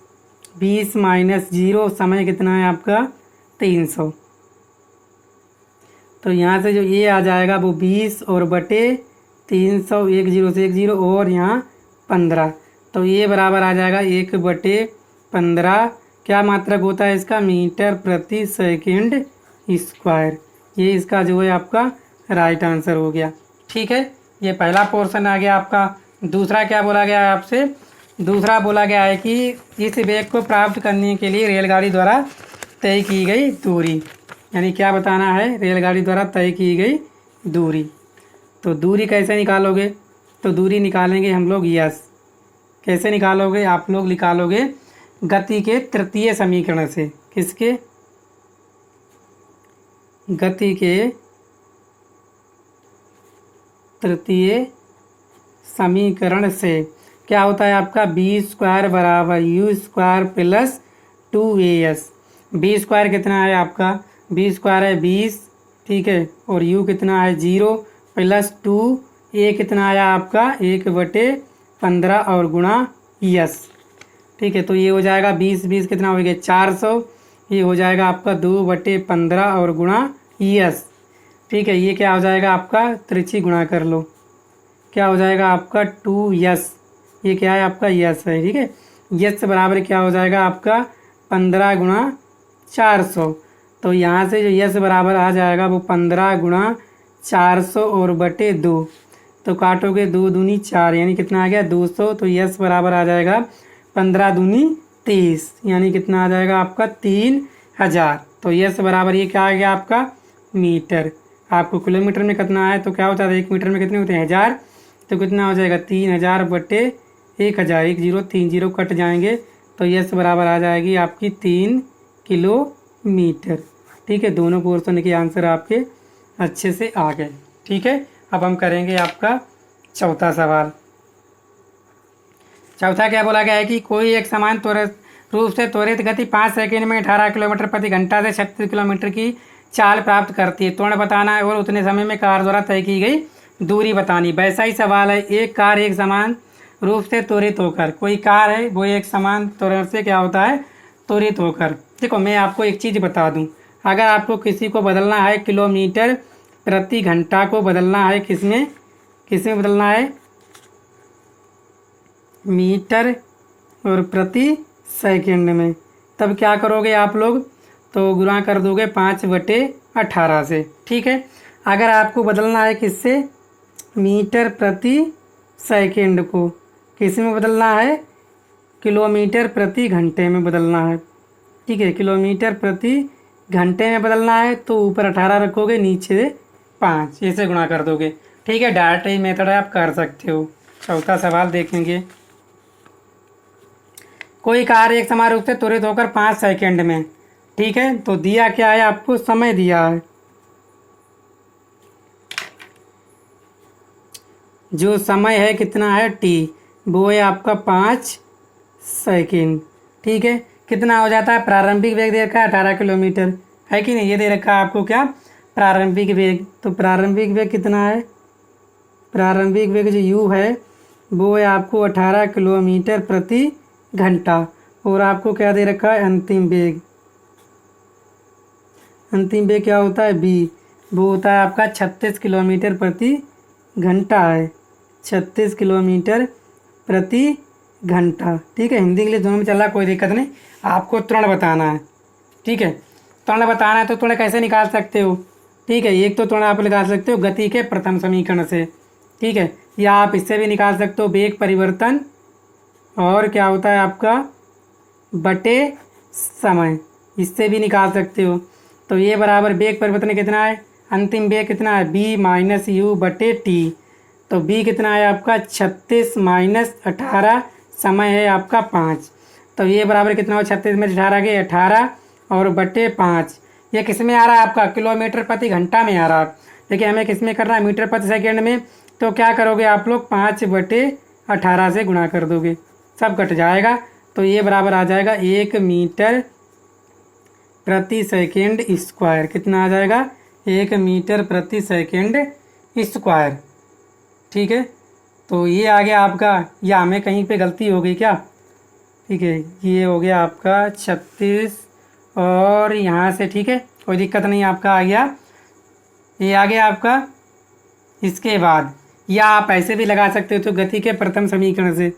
- 0, समय कितना है आपका 300। तो यहाँ से जो ये आ जाएगा वो 20 और बटे 300, 1 0 से 1 0, और यहाँ 15, तो ये बराबर आ जाएगा 1/15। क्या मात्रक होता है इसका, मीटर प्रति सेकंड स्क्वायर। ये इसका जो है आपका राइट आंसर हो गया। ठीक है, ये पहला पोर्शन आ गया आपका। दूसरा क्या बोला गया है आपसे, दूसरा बोला गया है कि इस वेग को प्राप्त करने के लिए रेलगाड़ी द्वारा तय की गई दूरी, यानी क्या बताना है, रेलगाड़ी द्वारा तय की गई दूरी। तो दूरी कैसे निकालोगे, तो दूरी निकालेंगे हम लोग यस। कैसे निकालोगे, आप लोग निकालोगे गति के तृतीय समीकरण से। किसके, गति के तृतीय समीकरण से। क्या होता है आपका, b² बराबर u² प्लस 2as। b² कितना है आपका, b² है 20, ठीक है, और u कितना है 0, प्लस 2a कितना आया आपका 1/15, और गुणा यस। ठीक है, तो ये हो जाएगा 20 कितना हो गया 400, ये हो जाएगा आपका 2/15 और गुणा यस। ठीक है, ये क्या हो जाएगा आपका, त्रिची गुणा कर लो, क्या हो जाएगा आपका 2s, ये क्या है आपका यस है। ठीक है, यस बराबर क्या हो जाएगा आपका 15 गुणा 400। तो यहाँ से जो यस बराबर आ जाएगा वो 15 गुणा 400 और बटे 2, तो काटोगे 2 दूनी 4, यानी कितना आ गया 200। तो यस बराबर आ जाएगा 15 दूनी 30, यानी कितना आ जाएगा आपका 3000। तो यस बराबर ये क्या आ गया आपका मीटर। आपको किलोमीटर में कितना है, तो क्या होता है 1 मीटर में कितने होते हैं 1000, तो कितना हो जाएगा 3000 बटे 1000, 1 0 3 0 कट जाएंगे, तो यस बराबर आ जाएगी आपकी 3 किलोमीटर। ठीक है, दोनों पोर्शन के आंसर आपके अच्छे से आ गए। ठीक है, अब हम करेंगे आपका चौथा सवाल। चौथा क्या बोला गया है कि कोई एक समान त्वरित रूप से त्वरित गति 5 सेकंड में 18 किलोमीटर प्रति घंटा से 36 किलोमीटर की चाल प्राप्त करती है। त्वरण बताना है और उतने समय में कार द्वारा तय की गई दूरी बतानी। वैसा ही सवाल है, एक कार एक समान रूप से त्वरित होकर, कोई कार है वो एक समान त्वरण से क्या होता है त्वरित होकर। देखो मैं आपको एक चीज़ बता दूं, अगर आपको किसी को बदलना है किलोमीटर प्रति घंटा को बदलना है किसमें बदलना है, मीटर और प्रति सेकंड में, तब क्या करोगे आप लोग, तो गुणा कर दोगे 5/18 से। ठीक है, अगर आपको बदलना है किससे, मीटर प्रति सेकंड को, किस में बदलना है, किलोमीटर प्रति घंटे में बदलना है। ठीक है, किलोमीटर प्रति घंटे में बदलना है तो ऊपर 18 रखोगे, नीचे 5, ऐसे गुणा कर दोगे। ठीक है, डायरेक्ट ही मेथड है, आप कर सकते हो। चौथा सवाल देखेंगे। कोई कार्य एक समान रूप से त्वरित होकर 5 सेकंड में, ठीक है, तो दिया क्या है आपको, समय दिया है। जो समय है कितना है t, वो है आपका 5 सेकंड। ठीक है, कितना हो जाता है, प्रारंभिक वेग दे रखा है 18 किलोमीटर, है कि नहीं, ये दे रखा है आपको क्या, प्रारंभिक वेग। तो प्रारंभिक वेग कितना है, प्रारंभिक वेग जो u है वो है आपको 18 किलोमीटर प्रति घंटा। और आपको क्या दे रखा है, अंतिम वेग। अंतिम वेग क्या होता है, v, वो होता है आपका 36 किलोमीटर प्रति घंटा है, 36 किलोमीटर प्रति घंटा। ठीक है, हिंदी इंग्लिश दोनों में चल रहा, कोई दिक्कत नहीं, आपको त्वरण बताना है। ठीक है, त्वरण बताना है तो त्वरण कैसे निकाल सकते हो। ठीक है, एक तो त्वरण आप निकाल सकते हो गति के प्रथम समीकरण से। ठीक है, या आप इससे भी निकाल सकते हो, वेग परिवर्तन और क्या होता है आपका बटे समय, इससे भी निकाल सकते हो। तो ये बराबर वेग परिवर्तन कितना है, अंतिम वेग कितना है, b माइनस यू बटे टी। तो b कितना है आपका 36 माइनस 18, समय है आपका 5। तो ये बराबर कितना हो, 36 में 18 के 18 और बटे 5। ये किस में आ रहा है आपका, किलोमीटर प्रति घंटा में आ रहा है। देखिए हमें किस में करना है, मीटर प्रति सेकंड में। तो क्या करोगे आप लोग, 5/18 से गुणा कर दोगे, सब कट जाएगा। तो ये बराबर आ जाएगा 1 मीटर प्रति सेकंड स्क्वायर। कितना आ जाएगा, 1 मीटर प्रति सेकंड स्क्वायर। ठीक है, तो ये आ गया आपका, या हमें कहीं पे गलती हो गई क्या। ठीक है, ये हो गया आपका 36 और यहाँ से, ठीक है, कोई दिक्कत नहीं, आपका आ गया, ये आ गया आपका। इसके बाद या आप ऐसे भी लगा सकते हो, तो गति के प्रथम समीकरण से।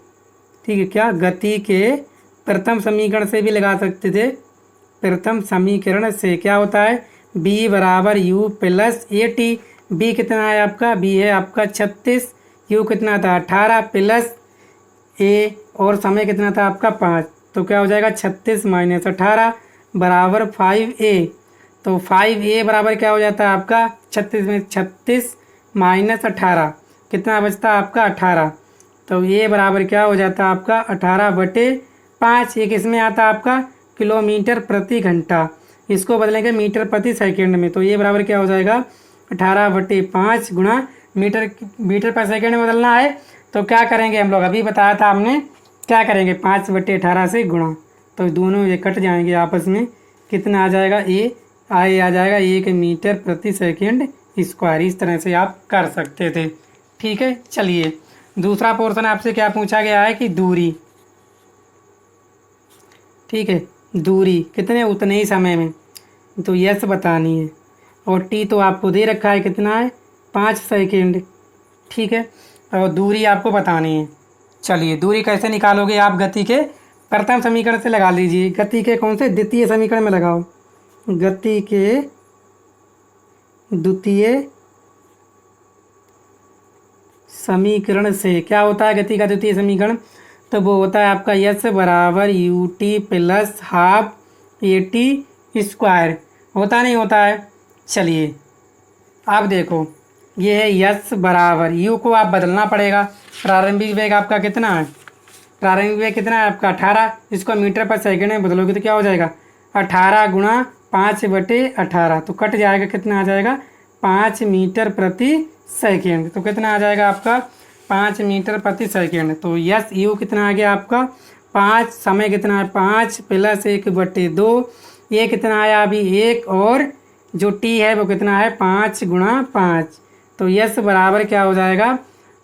ठीक है, क्या, गति के प्रथम समीकरण से भी लगा सकते थे। प्रथम समीकरण से क्या होता है, b बराबर u plus a t. B कितना है आपका, b है आपका 36, u कितना था 18 प्लस a, और समय कितना था आपका 5। तो क्या हो जाएगा, 36 माइनस 18 बराबर 5a। तो 5a बराबर क्या हो जाता है आपका, 36 में 36 माइनस 18 कितना बचता है आपका 18। तो ये बराबर क्या हो जाता है आपका 18/5। ये किस में आता है आपका, किलोमीटर प्रति घंटा। इसको बदलेंगे मीटर प्रति सेकंड में। तो ये बराबर क्या हो जाएगा, 18/5 गुणा मीटर पर सेकंड में बदलना है। तो क्या करेंगे हम लोग, अभी बताया था हमने, क्या करेंगे 5/18 से गुणा। तो दोनों ये कट जाएंगे आपस में, कितना आ जाएगा, आ जाएगा 1 मीटर प्रति सेकंड स्क्वायर। इस तरह से आप कर सकते थे। ठीक है, चलिए दूसरा पोर्शन आपसे क्या पूछा गया है कि दूरी। ठीक है, दूरी कितने, उतने ही समय में, तो यस बतानी है। और टी तो आपको दे रखा है, कितना है 5 सेकंड। ठीक है, और दूरी आपको बतानी है। चलिए दूरी कैसे निकालोगे आप, गति के प्रथम समीकरण से लगा लीजिए। गति के कौन से, द्वितीय समीकरण में लगाओ। गति के द्वितीय समीकरण से क्या होता है, गति का द्वितीय समीकरण, तो वो होता है आपका यस बराबर U T plus half A T square. होता नहीं होता है। चलिए आप देखो, ये है यस बराबर, यू को आप बदलना पड़ेगा। प्रारंभिक वेग आपका कितना है, प्रारंभिक वेग कितना है आपका 18। इसको मीटर पर सेकंड में बदलोगे तो क्या हो जाएगा, 18 गुणा 5/18। तो कट जाएगा, कितना आ जाएगा 5 मीटर प्रति सेकंड। तो कितना आ जाएगा आपका 5 मीटर प्रति सेकंड। तो यस यू कितना आ गया आपका 5, समय कितना है 5 प्लस 1/2, ये कितना आया अभी 1, और जो टी है वो कितना है 5 गुणा 5। तो यस बराबर क्या हो जाएगा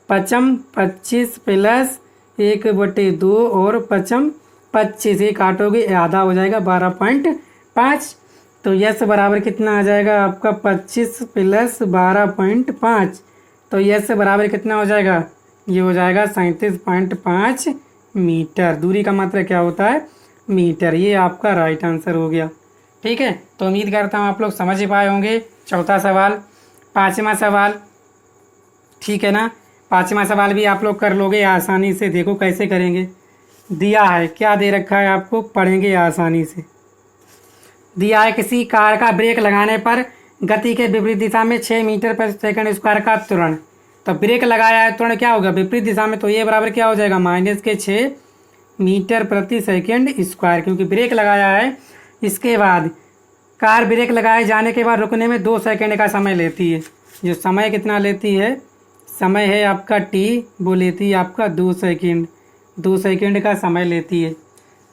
25 प्लस 1/2 और 25, ये काटोगे आधा हो जाएगा 12.5। तो यस बराबर कितना आ जाएगा आपका 25 प्लस 12.5। तो यस बराबर कितना हो जाएगा, ये हो जाएगा 37.5 मीटर। दूरी का मात्रा क्या होता है मीटर। ये आपका राइट आंसर हो गया। ठीक है, तो उम्मीद करता हूँ आप लोग समझ पाए होंगे। चौथा सवाल, पाँचवा सवाल, ठीक है ना। पाँचवा सवाल भी आप लोग कर लोगे आसानी से। देखो कैसे करेंगे, दिया है, क्या दे रखा है आपको, पढ़ेंगे आसानी से। दिया है किसी कार का ब्रेक लगाने पर गति के विपरीत दिशा में 6 मीटर पर सेकंड स्क्वायर का त्वरण। तो ब्रेक लगाया है, त्वरण क्या होगा विपरीत दिशा में, तो ये बराबर क्या हो जाएगा -6 मीटर प्रति सेकंड स्क्वायर, क्योंकि ब्रेक लगाया है। इसके बाद कार ब्रेक लगाए जाने के बाद रुकने में 2 सेकंड का समय लेती है। जो समय कितना लेती है, समय है आपका t, वो लेती है आपका 2 सेकंड। 2 सेकंड का समय लेती है,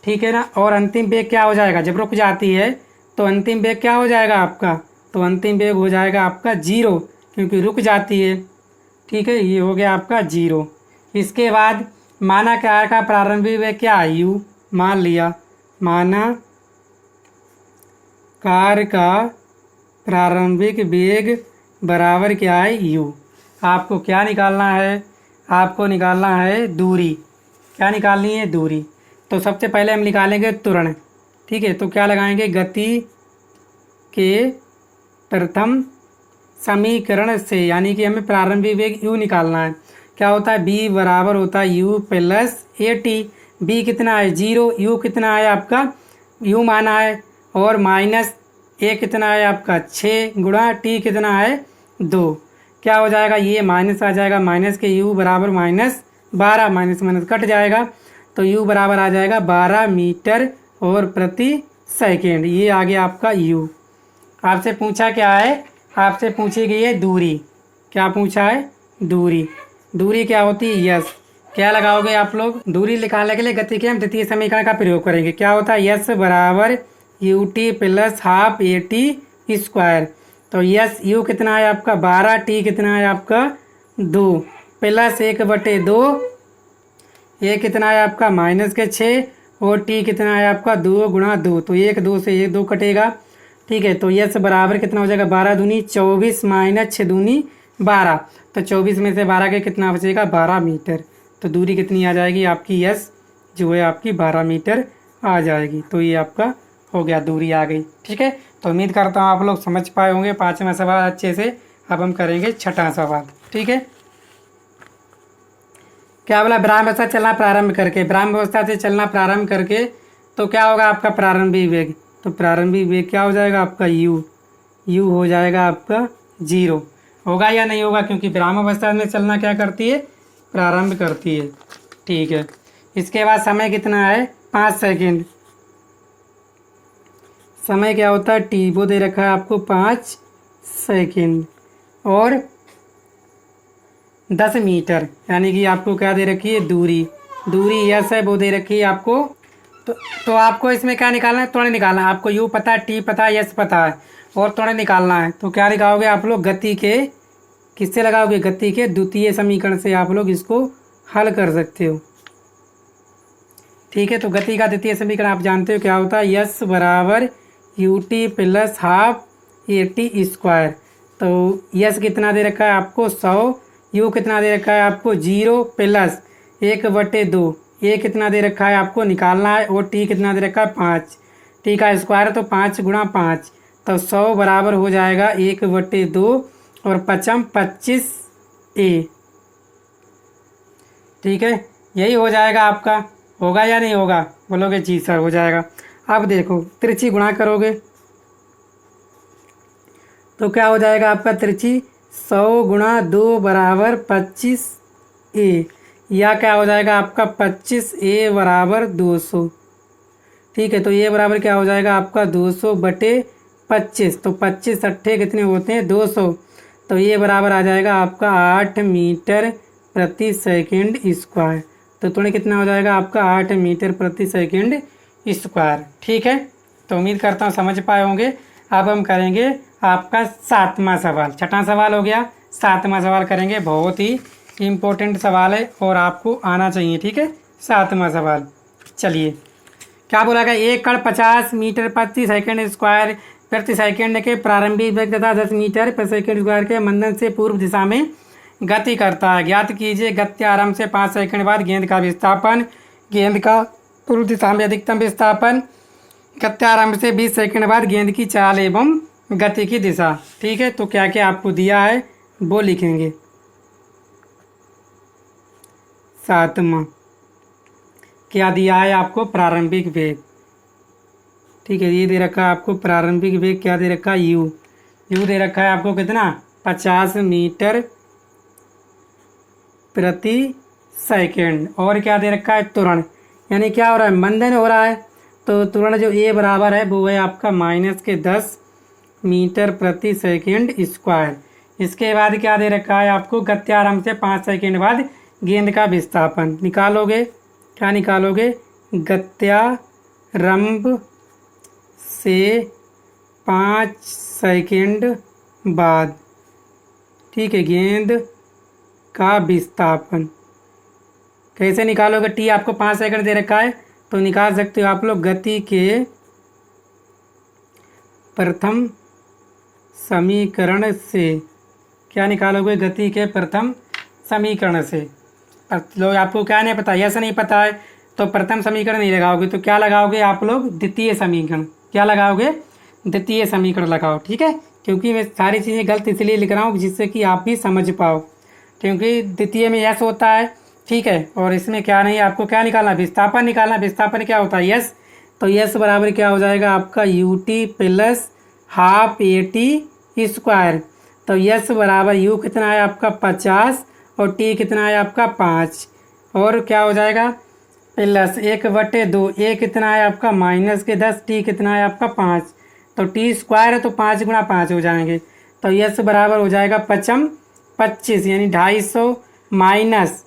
ठीक है ना। और अंतिम वेग क्या हो जाएगा, जब रुक जाती है तो अंतिम वेग क्या हो जाएगा आपका, तो अंतिम वेग हो जाएगा आपका 0, क्योंकि रुक जाती है, ठीक है। ये हो गया आपका 0। इसके बाद माना कार का प्रारंभिक वेग क्या है, u। मान लिया, माना कार का प्रारंभिक वेग बराबर क्या है, u। आपको क्या निकालना है, आपको निकालना है दूरी। क्या निकालनी है, दूरी। तो सबसे पहले हम निकालेंगे त्वरण, ठीक है। तो क्या लगाएंगे, गति के प्रथम समीकरण से, यानी कि हमें प्रारंभिक वेग u निकालना है। क्या होता है, b बराबर होता है u प्लस at। b कितना है 0, u कितना है आपका, u माना है, और माइनस a कितना है आपका 6 गुणा t कितना है 2। क्या हो जाएगा, ये माइनस आ जाएगा, माइनस के u बराबर -12, माइनस माइनस कट जाएगा, तो u बराबर आ जाएगा 12 मीटर और प्रति सेकेंड। ये आ गया आपका u। आपसे पूछा क्या है, आपसे पूछी गई है दूरी। क्या पूछा है, दूरी। दूरी क्या होती है, यस। क्या लगाओगे आप लोग, दूरी निकालने के लिए गति के हम द्वितीय समीकरण का प्रयोग करेंगे। क्या होता है, यस बराबर ut plus half at square. तो यस u कितना है आपका 12, t कितना है आपका 2, प्लस 1/2, ये कितना है आपका -6, और t कितना है आपका 2 गुणा 2, तो 1 2 से 1 2 कटेगा, ठीक है। तो यस बराबर कितना हो जाएगा, 12 दूनी 24 माइनस 6 दूनी 12, तो 24 में से 12 के कितना बचेगा, 12 मीटर। तो दूरी कितनी आ जाएगी आपकी, यस जो है आपकी 12 मीटर आ जाएगी। तो ये आपका हो गया, दूरी आ गई, ठीक है। तो उम्मीद करता हूँ आप लोग समझ पाए होंगे पाँचवा सवाल अच्छे से। अब हम करेंगे छठा सवाल, ठीक है। क्या बोला, ब्राह्म अवस्था चलना प्रारंभ करके, ब्राह्म अवस्था से चलना प्रारंभ करके तो क्या होगा आपका प्रारंभिक वेग, तो प्रारंभिक वेग क्या हो जाएगा आपका u हो जाएगा आपका 0। होगा या नहीं होगा, क्योंकि ब्राह्म अवस्था में चलना क्या करती है, प्रारंभ करती है, ठीक है। इसके बाद समय कितना है, 5 सेकंड। समय क्या होता है t, वो दे रखा है आपको 5 सेकंड, और 10 मीटर, यानी कि आपको क्या दे रखी है, दूरी। दूरी यस है, वो दे रखी है आपको। तो आपको इसमें क्या निकालना है, त्वरण निकालना है। आपको u पता है, t पता है, यस पता है, और त्वरण निकालना है। तो क्या लगाओगे आप लोग, गति के, किससे लगाओगे, गति के द्वितीय समीकरण से आप लोग इसको हल कर सकते हो, ठीक है। तो गति का द्वितीय समीकरण आप जानते हो क्या होता है, यस बराबर ut plus half at square. तो यस कितना दे रखा है आपको 100, u कितना दे रखा है आपको 0 प्लस 1/2, ये कितना दे रखा है आपको निकालना है, और t कितना दे रखा है 5, t का स्क्वायर तो 5 गुणा 5, तो 100 बराबर हो जाएगा 1/2 और 5 25a, ठीक है। यही हो जाएगा आपका, होगा या नहीं होगा, बोलोगे जी सर हो जाएगा। अब देखो तिरछी गुणा करोगे तो क्या हो जाएगा आपका, तिरछी 100 गुणा 2 बराबर 25a, या क्या हो जाएगा आपका 25a बराबर 200, ठीक है। तो ये बराबर क्या हो जाएगा आपका 200/25, तो 25 अट्ठे कितने होते हैं 200, तो ये बराबर आ जाएगा आपका 8 मीटर प्रति सेकंड स्क्वायर। तो त्वरण कितना हो जाएगा आपका 8 मीटर प्रति सेकंड स्क्वायर, ठीक है। तो उम्मीद करता हूँ समझ पाए होंगे। अब हम करेंगे आपका 7वां सवाल, छठा सवाल हो गया, 7वां सवाल करेंगे। बहुत ही इम्पोर्टेंट सवाल है और आपको आना चाहिए, ठीक है। 7वां सवाल, चलिए क्या बोला गया, एक कण 50 मीटर प्रति सेकंड स्क्वायर प्रति सेकंड के प्रारंभिक वेग तथा 10 मीटर प्रति सेकंड स्क्वायर के मंदन से पूर्व दिशा में गति करता है। ज्ञात कीजिए गति आरंभ से 5 सेकंड बाद गेंद का विस्थापन, गेंद का पूर्व दिशा में अधिकतम विस्थापन, गत्ते आरंभ से 20 सेकंड बाद गेंद की चाल एवं गति की दिशा। ठीक है, तो क्या क्या आपको दिया है वो लिखेंगे। 7वां क्या दिया है आपको, प्रारंभिक वेग। ठीक है, ये दे रखा है आपको प्रारंभिक वेग, क्या दे रखा है, यू दे रखा है आपको कितना, 50 मीटर प्रति सेकंड। और क्या दे रखा है, त्वरण, यानी क्या हो रहा है, मंदन हो रहा है, तो त्वरण जो ए बराबर है वो है आपका -10 मीटर प्रति सेकंड स्क्वायर। इसके बाद क्या दे रखा है आपको, गत्यारंभ से 5 सेकंड बाद गेंद का विस्थापन निकालोगे। क्या निकालोगे, गत्यारंभ से 5 सेकंड बाद, ठीक है, गेंद का विस्थापन कैसे निकालोगे। टी आपको 5 सेकंड दे रखा है, तो निकाल सकते हो आप लोग गति के प्रथम समीकरण से। क्या निकालोगे, गति के प्रथम समीकरण से। लोग आपको क्या नहीं पता, यस नहीं पता है, तो प्रथम समीकरण नहीं लगाओगे, तो क्या लगाओगे आप लोग, द्वितीय समीकरण। क्या लगाओगे, द्वितीय समीकरण लगाओ। ठीक है, क्योंकि मैं सारी चीज़ें गलत इसलिए लिख रहा हूँ जिससे कि आप भी समझ पाओ, क्योंकि द्वितीय में यस होता है। ठीक है, और इसमें क्या नहीं, आपको क्या निकालना, विस्थापन निकालना। विस्थापन क्या होता है, यस, तो यस बराबर क्या हो जाएगा आपका UT plus half AT square. तो यस बराबर यू कितना है आपका 50 और टी कितना है आपका 5, और क्या हो जाएगा प्लस 1/2, ए कितना है आपका -10, टी कितना है आपका 5, तो टी स्क्वायर है तो 5 × 5 हो जाएंगे। तो यस बराबर हो जाएगा 5×5 25, यानी 250 माइनस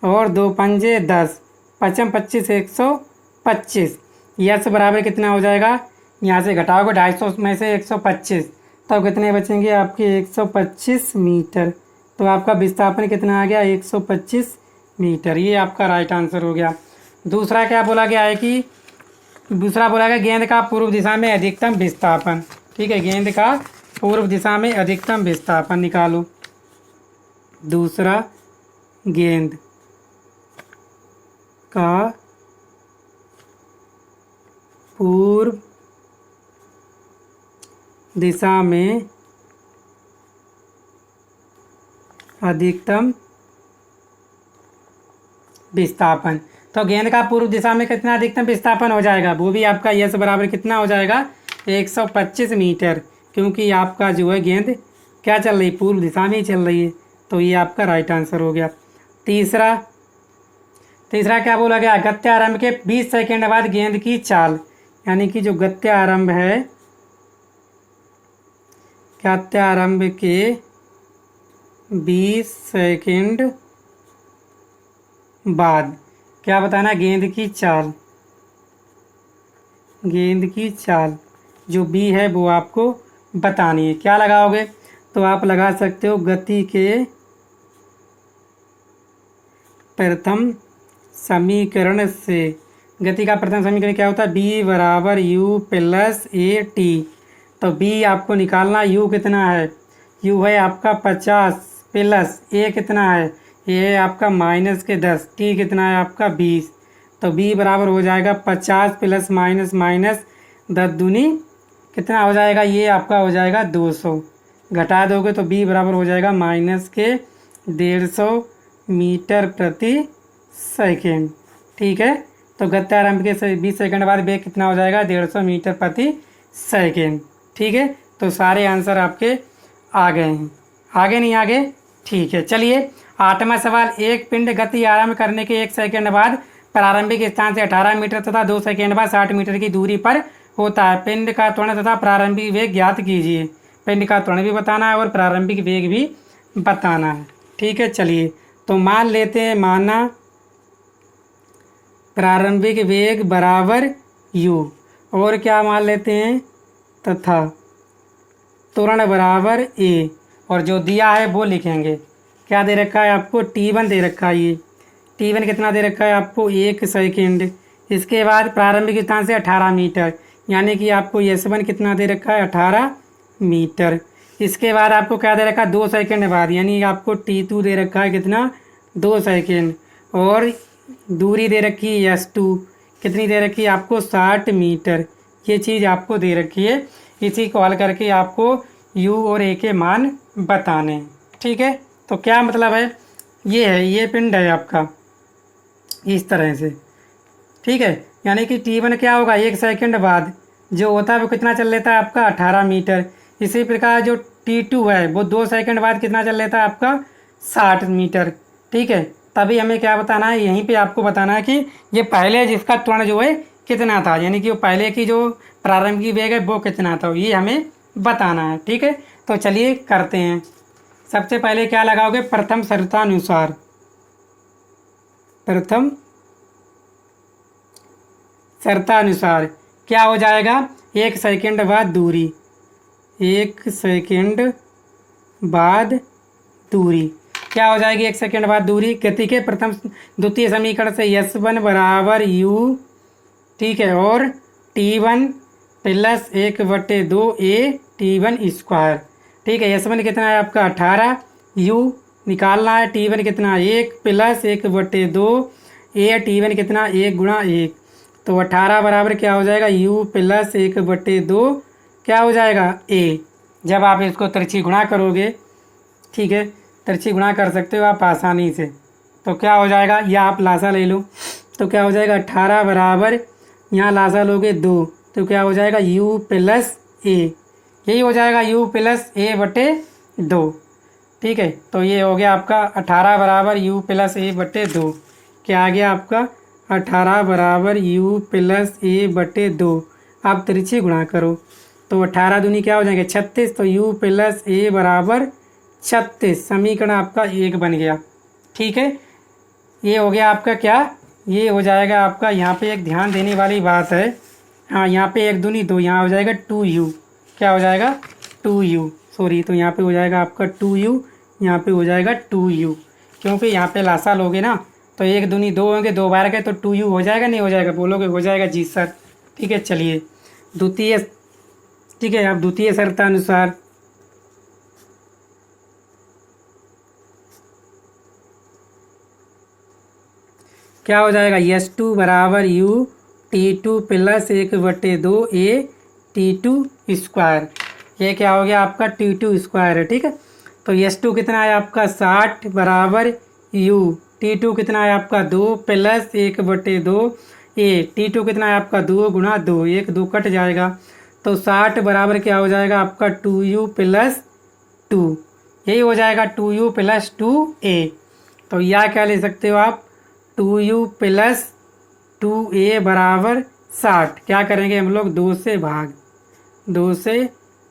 और 2 पंजे 10, 5×25 125। यस बराबर कितना हो जाएगा, यहाँ से घटाओगे 250 में से 125, तो कितने बचेंगे आपके 125 मीटर। तो आपका विस्थापन कितना आ गया, 125 मीटर। ये आपका राइट आंसर हो गया। दूसरा क्या बोला गया है कि, दूसरा बोला गया गेंद का पूर्व दिशा में अधिकतम विस्थापन। ठीक है, गेंद का पूर्व दिशा में अधिकतम विस्थापन निकालो। दूसरा, गेंद का पूर्व दिशा में अधिकतम विस्थापन। तो गेंद का पूर्व दिशा में कितना अधिकतम विस्थापन हो जाएगा, वो भी आपका यस बराबर कितना हो जाएगा 125 मीटर, क्योंकि आपका जो है गेंद क्या चल रही, पूर्व दिशा में ही चल रही है। तो ये आपका राइट आंसर हो गया। तीसरा क्या बोला गया, गत्यारंभ के 20 सेकंड बाद गेंद की चाल, यानी कि जो गत्यारंभ है, गत्यारंभ के 20 सेकंड बाद क्या बताना, गेंद की चाल, गेंद की चाल जो बी है वो आपको बतानी है। क्या लगाओगे, तो आप लगा सकते हो गति के प्रथम समीकरण से। गति का प्रथम समीकरण क्या होता है, बी बराबर यू प्लस ए टी। तो बी आपको निकालना, यू कितना है, यू है आपका 50 प्लस ए कितना है, ए है आपका -10, टी कितना है आपका 20। तो बी बराबर हो जाएगा 50 प्लस माइनस 10 दूनी कितना हो जाएगा, ये आपका हो जाएगा 200। घटा दोगे तो बी बराबर हो जाएगा -150 मीटर प्रति सेकेंड। ठीक है, तो गत्यारंभ के 20 सेकंड बाद वेग कितना हो जाएगा, 150 मीटर प्रति सेकेंड। ठीक है, तो सारे आंसर आपके आ गए हैं, आगे नहीं आगे। ठीक है, चलिए 8वां सवाल, एक पिंड गति आरंभ करने के 1 सेकंड बाद प्रारंभिक स्थान से 18 मीटर तथा 2 सेकंड बाद 60 मीटर की दूरी पर होता है। पिंड का त्वरण तथा प्रारंभिक वेग ज्ञात कीजिए। पिंड का त्वरण भी बताना है और प्रारंभिक वेग भी बताना है। ठीक है, चलिए तो मान लेते हैं, माना प्रारंभिक वेग बराबर u, और क्या मान लेते हैं, तथा त्वरण बराबर a, और जो दिया है वो लिखेंगे। क्या दे रखा है आपको, t1 दे रखा है, ये t1 कितना दे रखा है आपको 1 सेकंड। इसके बाद प्रारंभिक स्थान से 18 मीटर, यानी कि आपको s1 कितना दे रखा है 18 मीटर। इसके बाद आपको क्या दे रखा है 2 सेकंड बाद, यानी आपको t2 दे रखा है कितना 2 सेकंड, और दूरी दे रखी है s2 कितनी दे रखी है आपको 60 मीटर, ये चीज़ आपको दे रखी है, इसी को हल करके आपको u और a के मान बताने हैं। ठीक है, तो क्या मतलब है, ये है, ये पिंड है आपका इस तरह से। ठीक है, यानी कि t1 क्या होगा, 1 सेकंड बाद जो होता है वो कितना चल लेता है आपका 18 मीटर। इसी प्रकार जो t2 है वो 2 सेकंड बाद कितना चल लेता है आपका 60 मीटर। ठीक है, तभी हमें क्या बताना है, यहीं पे आपको बताना है कि ये पहले जिसका त्वरण जो है कितना था, यानी कि वो पहले की जो प्रारंभिक वेग है वो कितना था, ये हमें बताना है। ठीक है, तो चलिए करते हैं। सबसे पहले क्या लगाओगे, प्रथम शर्तानुसार, प्रथम शर्तानुसार क्या हो जाएगा, 1 सेकंड बाद दूरी, 1 सेकंड बाद दूरी क्या हो जाएगी, 1 सेकंड बाद दूरी। गति के प्रथम द्वितीय समीकरण से S1 बराबर u, ठीक है, और T1 plus 1/2a T1 square. ठीक है, S1 कितना है आपका 18, u निकालना है, T1 कितना 1 प्लस 1/2 a T1 कितना 1 गुणा 1, तो 18 बराबर क्या हो जाएगा, u प्लस 1/2 क्या हो जाएगा a। जब आप इसको तिरछी गुणा करोगे, ठीक है, तिरछी गुणा कर सकते हो आप आसानी से, तो क्या हो जाएगा, या आप लासा ले लो, तो क्या हो जाएगा 18 बराबर, यहाँ लासा लोगे 2, तो क्या हो जाएगा u प्लस a, यही हो जाएगा u प्लस a/2। ठीक है, तो ये हो गया आपका 18 बराबर u प्लस a/2। क्या आ गया आपका 18 बराबर u प्लस a/2। आप तिरछी गुणा करो तो 18 दूनी क्या हो जाएंगे 36, तो u प्लस a बराबर 36, समीकरण आपका 1 बन गया। ठीक है, ये हो गया आपका क्या, ये हो जाएगा आपका, यहाँ पे एक ध्यान देने वाली बात है, हाँ यहाँ पे 1 दूनी 2, यहाँ हो जाएगा 2u, क्या हो जाएगा 2u, सॉरी, तो यहाँ पे हो जाएगा आपका 2u, यहाँ पे हो जाएगा 2u, क्योंकि यहाँ पे लासा लोगे ना तो 1 दूनी 2 होंगे, 2 बार गए तो 2u हो जाएगा, नहीं हो जाएगा, बोलोगे हो जाएगा, जी सर। ठीक है, चलिए द्वितीय, ठीक है, आप द्वितीय शर्तानुसार क्या हो जाएगा, S2 बराबर u T2 plus 1/2a T2 square, ये क्या हो गया आपका T2 स्क्वायर है। ठीक है, तो S2 कितना है आपका 60 बराबर u, T2 कितना है आपका 2 प्लस 1/2a, T2 कितना है आपका 2 गुणा 2, 1 2 कट जाएगा, तो 60 बराबर क्या हो जाएगा आपका 2u प्लस 2, यही हो जाएगा 2u प्लस 2a। तो यह क्या ले सकते हो आप, 2u प्लस 2a बराबर 60, क्या करेंगे हम लोग 2 से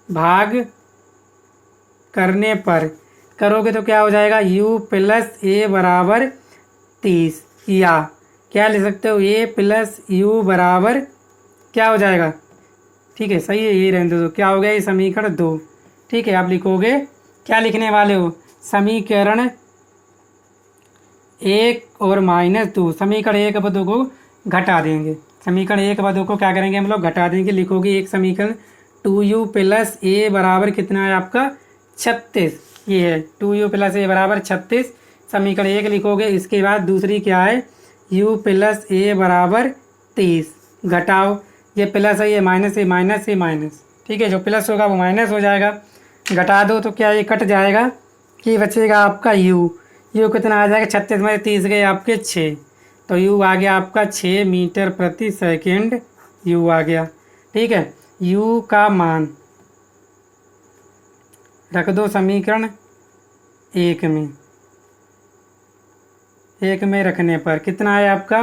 भाग करने पर करोगे तो क्या हो जाएगा u प्लस a बराबर 30, या क्या ले सकते हो a प्लस u बराबर क्या हो जाएगा, ठीक है, सही है, ये रहने दो, क्या हो गया ये समीकरण 2। ठीक है, आप लिखोगे, क्या लिखने वाले हो, समीकरण 1 और -2, समीकरण 1 और 2 को घटा देंगे, समीकरण 1 और 2 को क्या करेंगे हम लोग घटा देंगे, लिखोगे एक समीकरण 2u प्लस a बराबर कितना है आपका 36, ये है 2u प्लस a बराबर 36, समीकरण 1 लिखोगे। इसके बाद दूसरी क्या है, u प्लस a बराबर 30, घटाओ, ये प्लस है, ये माइनस है, माइनस है, माइनस, ठीक है, जो प्लस होगा वो माइनस हो जाएगा, घटा दो तो क्या ये कट जाएगा, कि बचेगा आपका u कितना आ जाएगा 36 में 30 गए आपके 6, तो u आ गया आपका 6 मीटर प्रति सेकंड, u आ गया। ठीक है, u का मान रख दो समीकरण 1 में रखने पर कितना है आपका,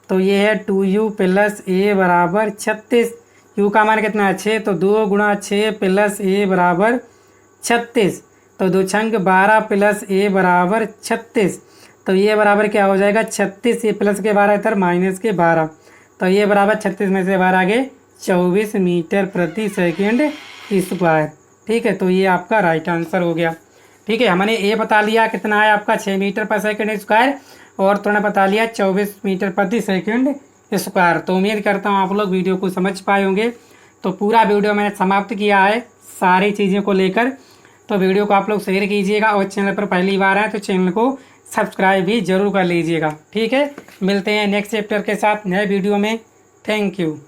तो ये है 2u प्लस a बराबर 36, u का मान कितना है 6, तो 2 गुणा 6 प्लस a बराबर 36, तो 2 छंग 12 प्लस a बराबर 36, तो ये बराबर क्या हो जाएगा 36, ये प्लस के 12 इधर माइनस के 12, तो ये बराबर 36 में से 12 आगे 24 मीटर प्रति सेकंड स्क्वायर। ठीक है, तो ये आपका राइट आंसर हो गया। ठीक है, हमने ए बता लिया कितना है आपका 6 मीटर पर सेकंड स्क्वायर, और तुमने बता लिया 24 मीटर प्रति सेकंड स्क्वायर। तो उम्मीद करता हूँ आप लोग वीडियो को समझ पाए होंगे। तो पूरा वीडियो मैंने समाप्त किया है सारी चीज़ों को लेकर, तो वीडियो को आप लोग शेयर कीजिएगा, और चैनल पर पहली बार आए तो चैनल को सब्सक्राइब भी जरूर कर लीजिएगा। ठीक है, मिलते हैं नेक्स्ट चैप्टर के साथ नए वीडियो में। Thank you.